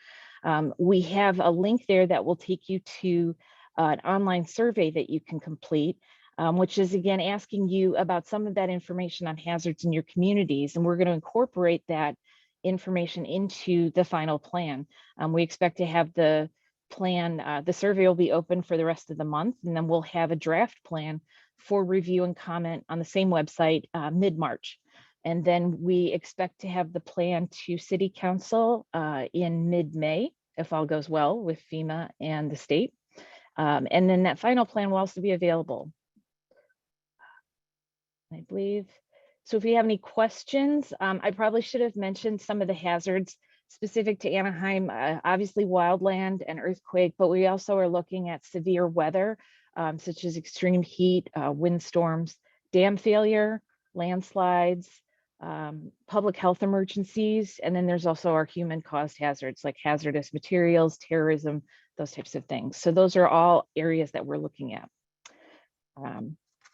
We have a link there that will take you to an online survey that you can complete, which is again asking you about some of that information on hazards in your communities. And we're going to incorporate that information into the final plan. We expect to have the plan, the survey will be open for the rest of the month, and then we'll have a draft plan for review and comment on the same website mid-March. And then we expect to have the plan to City Council in mid-May, if all goes well with FEMA and the state. And then that final plan will also be available, I believe. So if you have any questions, I probably should have mentioned some of the hazards specific to Anaheim, obviously wildland and earthquake, but we also are looking at severe weather, such as extreme heat, windstorms, dam failure, landslides, public health emergencies, and then there's also our human-caused hazards like hazardous materials, terrorism, those types of things. So those are all areas that we're looking at.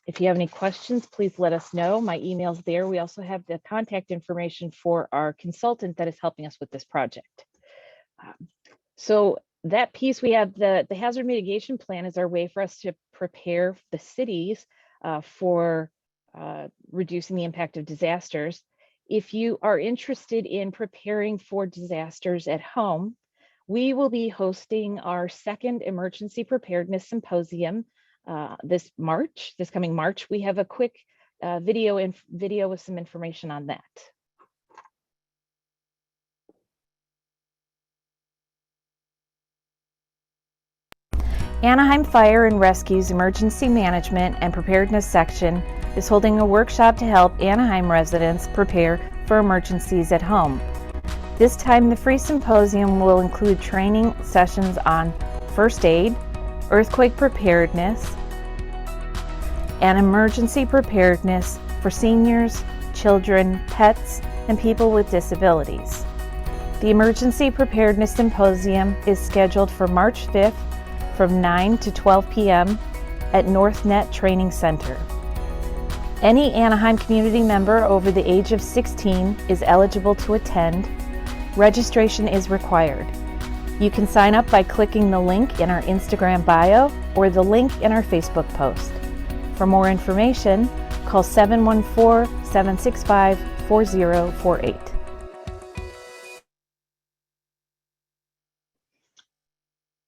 If you have any questions, please let us know. My email's there. We also have the contact information for our consultant that is helping us with this project. So that piece, we have the hazard mitigation plan is our way for us to prepare the cities for reducing the impact of disasters. If you are interested in preparing for disasters at home, we will be hosting our second emergency preparedness symposium this coming March. We have a quick video with some information on that. Anaheim Fire and Rescue's Emergency Management and Preparedness section is holding a workshop to help Anaheim residents prepare for emergencies at home. This time, the free symposium will include training sessions on first aid, earthquake preparedness, and emergency preparedness for seniors, children, pets, and people with disabilities. The Emergency Preparedness Symposium is scheduled for March 5th from 9 to 12 p.m. at NorthNet Training Center. Any Anaheim community member over the age of 16 is eligible to attend. Registration is required. You can sign up by clicking the link in our Instagram bio or the link in our Facebook post. For more information, call 714-765-4048.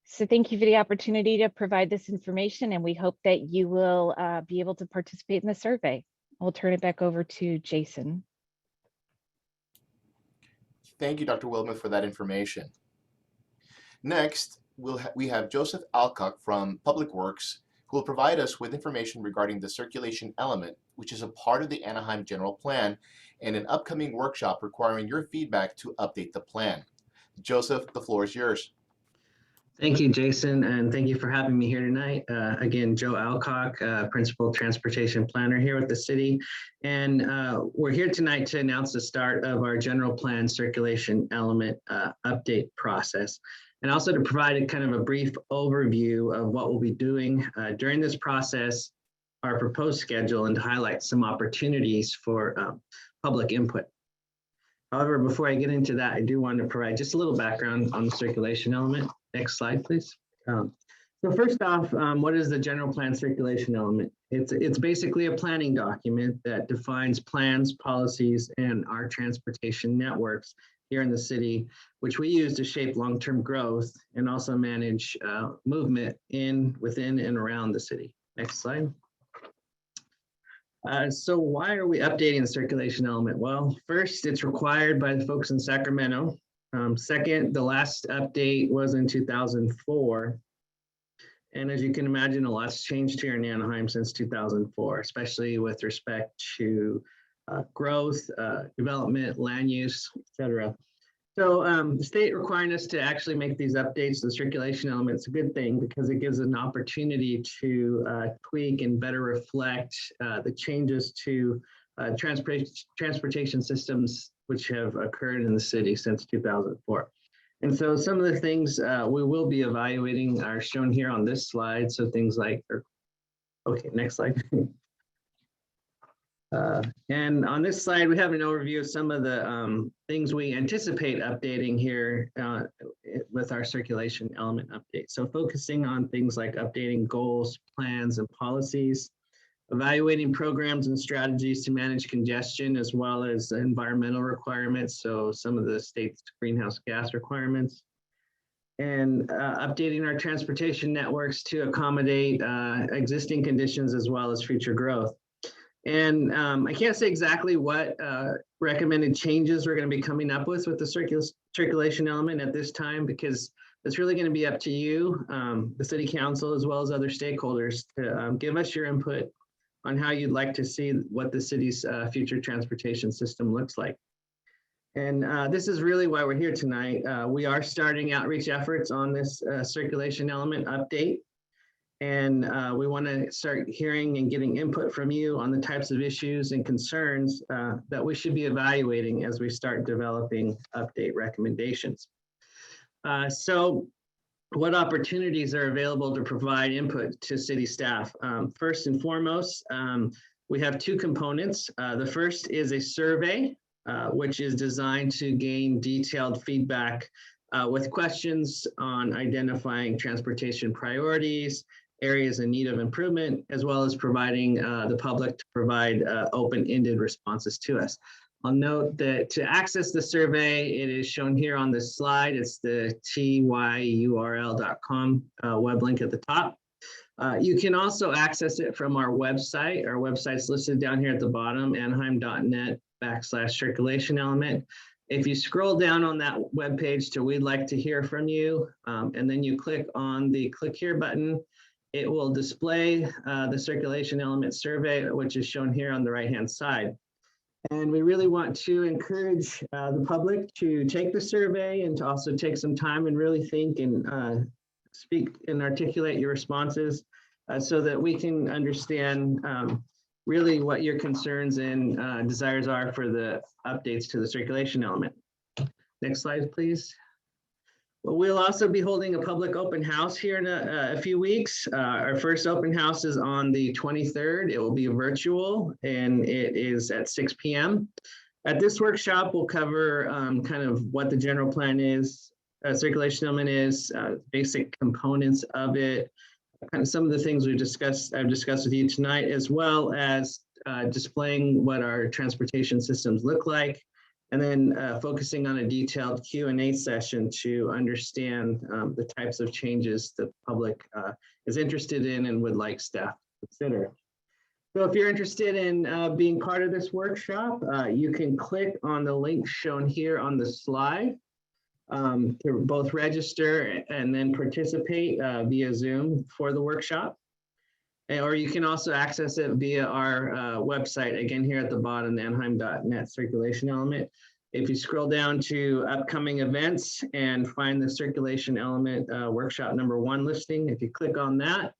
So thank you for the opportunity to provide this information, and we hope that you will be able to participate in the survey. I'll turn it back over to Jason. Thank you, Dr. Wilman, for that information. Next, we have Joseph Alcock from Public Works, who will provide us with information regarding the circulation element, which is a part of the Anaheim General Plan, and an upcoming workshop requiring your feedback to update the plan. Joseph, the floor is yours. Thank you, Jason, and thank you for having me here tonight. Again, Joe Alcock, Principal Transportation Planner here with the city. And we're here tonight to announce the start of our general plan circulation element update process. And also to provide a kind of a brief overview of what we'll be doing during this process, our proposed schedule, and to highlight some opportunities for public input. However, before I get into that, I do want to provide just a little background on the circulation element. Next slide, please. So first off, what is the general plan circulation element? It's basically a planning document that defines plans, policies, and our transportation networks here in the city, which we use to shape long-term growth and also manage movement within, and around the city. Next slide. So why are we updating the circulation element? Well, first, it's required by the folks in Sacramento. Second, the last update was in 2004. And as you can imagine, a lot's changed here in Anaheim since 2004, especially with respect to growth, development, land use, et cetera. So the state requiring us to actually make these updates to the circulation element is a good thing because it gives an opportunity to tweak and better reflect the changes to transportation systems which have occurred in the city since 2004. And so some of the things we will be evaluating are shown here on this slide. So things like, okay, next slide. And on this slide, we have an overview of some of the things we anticipate updating here with our circulation element update. So focusing on things like updating goals, plans, and policies, evaluating programs and strategies to manage congestion, as well as environmental requirements. So some of the state's greenhouse gas requirements, and updating our transportation networks to accommodate existing conditions as well as future growth. And I can't say exactly what recommended changes we're going to be coming up with the circulation element at this time, because it's really going to be up to you, the city council, as well as other stakeholders, to give us your input on how you'd like to see what the city's future transportation system looks like. And this is really why we're here tonight. We are starting outreach efforts on this circulation element update. And we want to start hearing and getting input from you on the types of issues and concerns that we should be evaluating as we start developing update recommendations. So what opportunities are available to provide input to city staff? First and foremost, we have two components. The first is a survey, which is designed to gain detailed feedback with questions on identifying transportation priorities, areas in need of improvement, as well as providing the public to provide open-ended responses to us. I'll note that to access the survey, it is shown here on this slide. It's the tyurl.com web link at the top. You can also access it from our website. Our website's listed down here at the bottom, anaheim.net/circulation element. If you scroll down on that webpage to "We'd like to hear from you," and then you click on the "Click Here" button, it will display the circulation element survey, which is shown here on the right-hand side. And we really want to encourage the public to take the survey and to also take some time and really think and speak and articulate your responses so that we can understand really what your concerns and desires are for the updates to the circulation element. Next slide, please. Well, we'll also be holding a public open house here in a few weeks. Our first open house is on the 23rd. It will be virtual and it is at 6 p.m. At this workshop, we'll cover kind of what the general plan is, circulation element is, basic components of it, kind of some of the things I've discussed with you tonight, as well as displaying what our transportation systems look like, and then focusing on a detailed Q&A session to understand the types of changes the public is interested in and would like staff to consider. So if you're interested in being part of this workshop, you can click on the link shown here on the slide to both register and then participate via Zoom for the workshop. Or you can also access it via our website, again, here at the bottom, the Anaheim.net circulation element. If you scroll down to upcoming events and find the circulation element workshop #1 listing, if you click on that,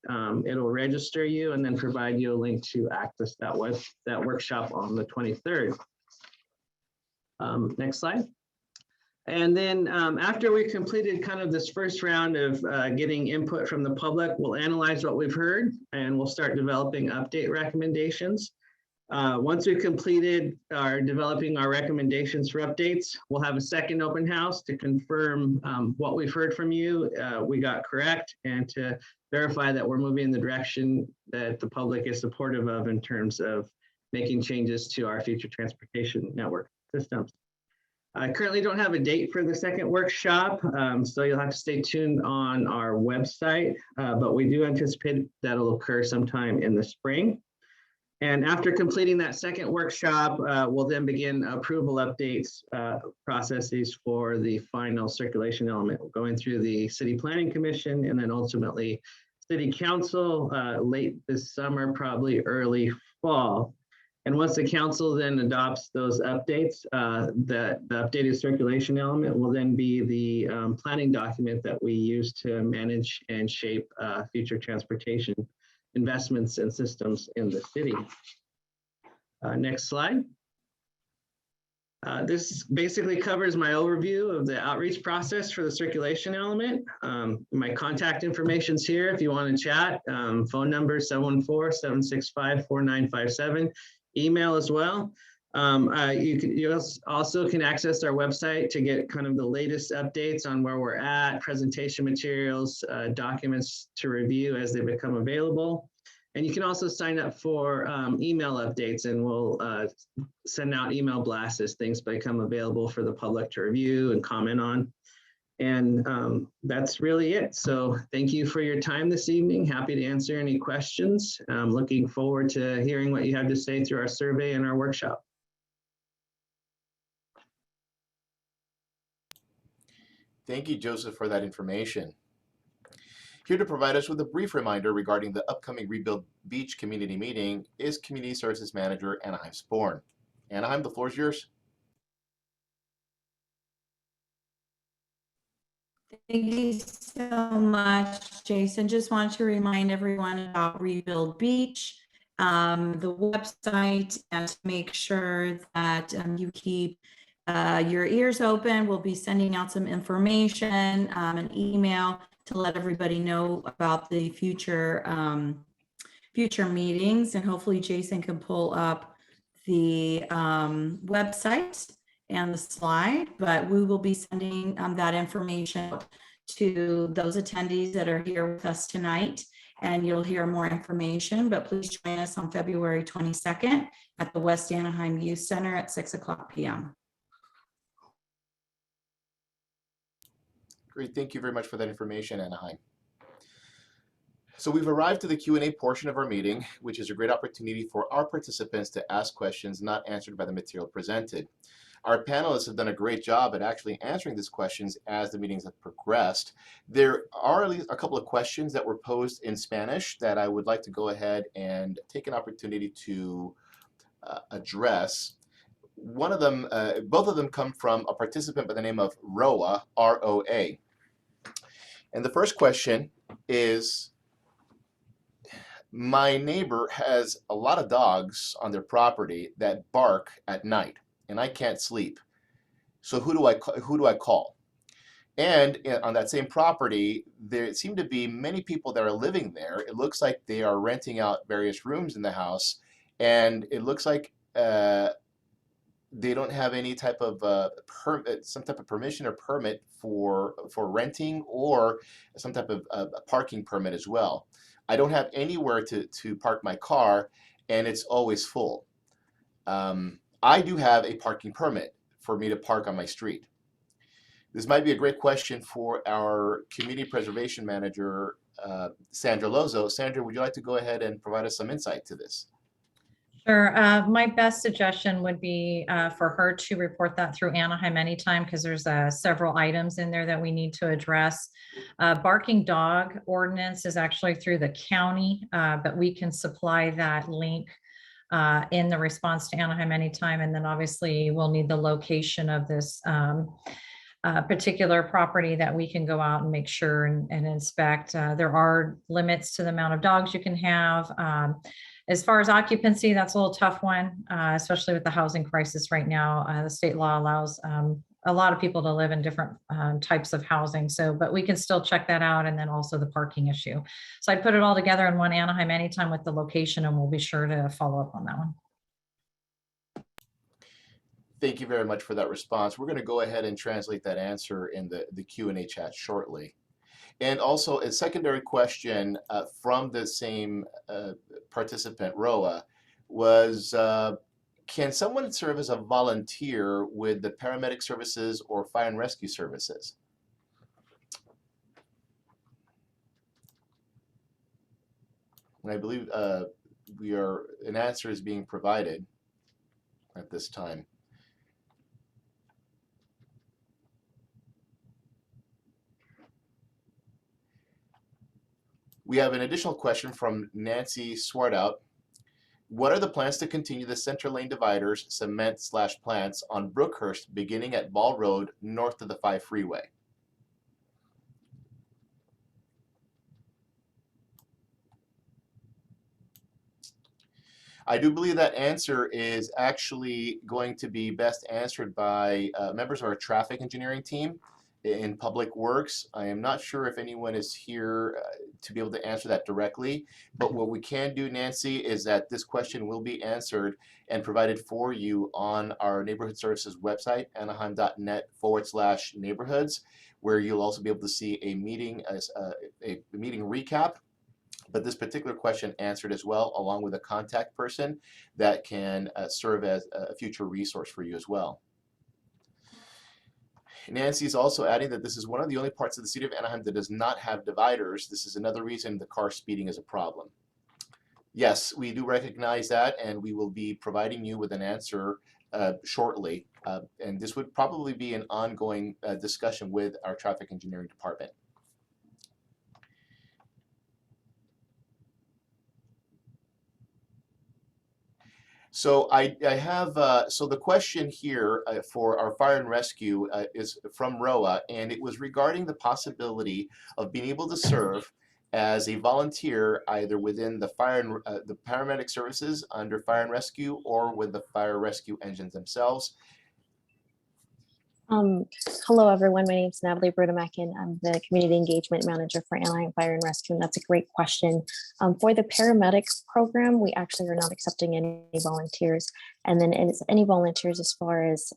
it'll register you and then provide you a link to access that workshop on the 23rd. Next slide. And then after we completed kind of this first round of getting input from the public, we'll analyze what we've heard and we'll start developing update recommendations. Once we've completed developing our recommendations for updates, we'll have a second open house to confirm what we've heard from you, we got correct, and to verify that we're moving in the direction that the public is supportive of in terms of making changes to our future transportation network systems. I currently don't have a date for the second workshop, so you'll have to stay tuned on our website, but we do anticipate that'll occur sometime in the spring. And after completing that second workshop, we'll then begin approval updates processes for the final circulation element, going through the City Planning Commission and then ultimately City Council late this summer, probably early fall. And once the council then adopts those updates, the updated circulation element will then be the planning document that we use to manage and shape future transportation investments and systems in the city. Next slide. This basically covers my overview of the outreach process for the circulation element. My contact information's here if you want to chat. Phone number 714-765-4957. Email as well. You also can access our website to get kind of the latest updates on where we're at, presentation materials, documents to review as they become available. And you can also sign up for email updates, and we'll send out email blasts as things become available for the public to review and comment on. And that's really it. So thank you for your time this evening. Happy to answer any questions. I'm looking forward to hearing what you have to say through our survey and our workshop. Thank you, Joseph, for that information. Here to provide us with a brief reminder regarding the upcoming Rebuild Beach Community Meeting is Community Services Manager Anaheim Sporn. Anaheim, the floor is yours. Thank you so much, Jason. Just wanted to remind everyone about Rebuild Beach, the website, and to make sure that you keep your ears open. We'll be sending out some information, an email to let everybody know about the future meetings, and hopefully Jason can pull up the website and the slide, but we will be sending that information to those attendees that are here with us tonight, and you'll hear more information, but please join us on February 22nd at the West Anaheim Youth Center at 6:00 p.m. Great, thank you very much for that information, Anaheim. So we've arrived to the Q&A portion of our meeting, which is a great opportunity for our participants to ask questions not answered by the material presented. Our panelists have done a great job at actually answering these questions as the meetings have progressed. There are at least a couple of questions that were posed in Spanish that I would like to go ahead and take an opportunity to address. One of them, both of them come from a participant by the name of Roa, R-O-A. And the first question is, my neighbor has a lot of dogs on their property that bark at night, and I can't sleep. So who do I call? And on that same property, there seem to be many people that are living there. It looks like they are renting out various rooms in the house, and it looks like they don't have any type of some type of permission or permit for renting, or some type of parking permit as well. I don't have anywhere to park my car, and it's always full. I do have a parking permit for me to park on my street. This might be a great question for our community preservation manager, Sandra Lozo. Sandra, would you like to go ahead and provide us some insight to this? Sure. My best suggestion would be for her to report that through Anaheim anytime, because there's several items in there that we need to address. Barking dog ordinance is actually through the county, but we can supply that link in the response to Anaheim anytime. And then obviously we'll need the location of this particular property that we can go out and make sure and inspect. There are limits to the amount of dogs you can have. As far as occupancy, that's a little tough one, especially with the housing crisis right now. The state law allows a lot of people to live in different types of housing. So, but we can still check that out. And then also the parking issue. So I'd put it all together in one Anaheim anytime with the location, and we'll be sure to follow up on that one. Thank you very much for that response. We're going to go ahead and translate that answer in the Q&A chat shortly. And also a secondary question from the same participant, Roa, was can someone serve as a volunteer with the paramedic services or fire and rescue services? And I believe an answer is being provided at this time. We have an additional question from Nancy Swartout. What are the plans to continue the center lane dividers, cement/plants on Brookhurst beginning at Ball Road north of the 5 freeway? I do believe that answer is actually going to be best answered by members of our traffic engineering team in Public Works. I am not sure if anyone is here to be able to answer that directly, but what we can do, Nancy, is that this question will be answered and provided for you on our neighborhood services website, anaheim.net/neighborhoods, where you'll also be able to see a meeting recap, but this particular question answered as well, along with a contact person that can serve as a future resource for you as well. Nancy is also adding that this is one of the only parts of the city of Anaheim that does not have dividers. This is another reason the car speeding is a problem. Yes, we do recognize that, and we will be providing you with an answer shortly. And this would probably be an ongoing discussion with our traffic engineering department. So I have, so the question here for our fire and rescue is from Roa, and it was regarding the possibility of being able to serve as a volunteer either within the the paramedic services under fire and rescue, or with the fire rescue engines themselves. Hello, everyone. My name is Natalie Brudemakin. I'm the Community Engagement Manager for Airline Fire and Rescue, and that's a great question. For the paramedics program, we actually are not accepting any volunteers. And then any volunteers as far as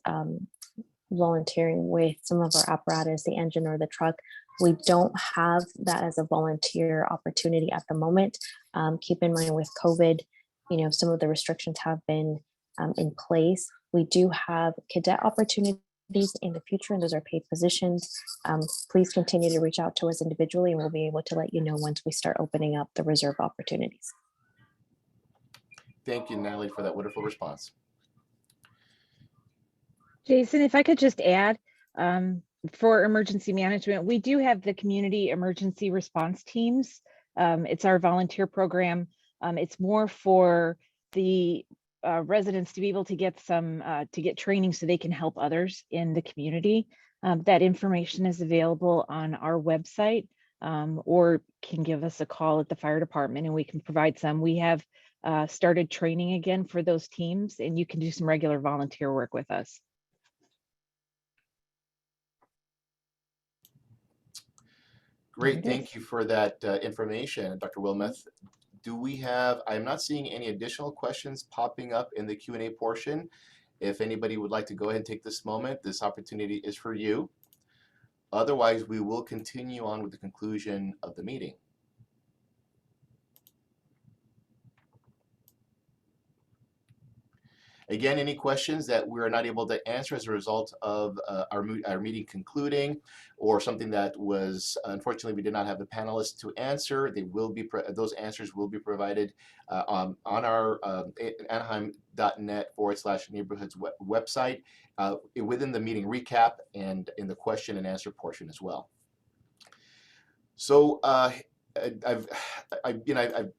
volunteering with some of our apparatus, the engine or the truck, we don't have that as a volunteer opportunity at the moment. Keep in mind with COVID, some of the restrictions have been in place. We do have cadet opportunities in the future, and those are paid positions. Please continue to reach out to us individually, and we'll be able to let you know once we start opening up the reserve opportunities. Thank you, Natalie, for that wonderful response. Jason, if I could just add, for emergency management, we do have the community emergency response teams. It's our volunteer program. It's more for the residents to be able to get get training so they can help others in the community. That information is available on our website, or can give us a call at the fire department and we can provide some. We have started training again for those teams, and you can do some regular volunteer work with us. Great, thank you for that information, Dr. Wilmoth. Do we have, I'm not seeing any additional questions popping up in the Q&A portion. If anybody would like to go ahead and take this moment, this opportunity is for you. Otherwise, we will continue on with the conclusion of the meeting. Again, any questions that we're not able to answer as a result of our meeting concluding, or something that was, unfortunately, we did not have the panelists to answer, they will be, those answers will be provided on our anaheim.net/neighborhoods website within the meeting recap and in the question and answer portion as well. So I've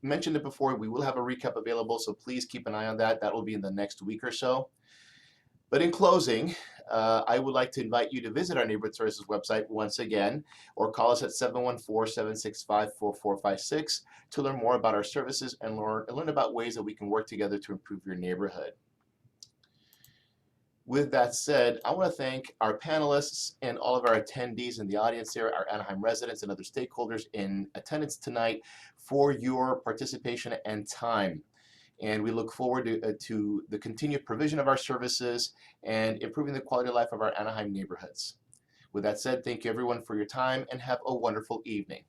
mentioned it before, we will have a recap available, so please keep an eye on that. That will be in the next week or so. But in closing, I would like to invite you to visit our Neighborhood Services website once again, or call us at 714-765-4456 to learn more about our services and learn about ways that we can work together to improve your neighborhood. With that said, I want to thank our panelists and all of our attendees in the audience here, our Anaheim residents and other stakeholders in attendance tonight for your participation and time. And we look forward to the continued provision of our services and improving the quality of life of our Anaheim neighborhoods. With that said, thank you everyone for your time and have a wonderful evening.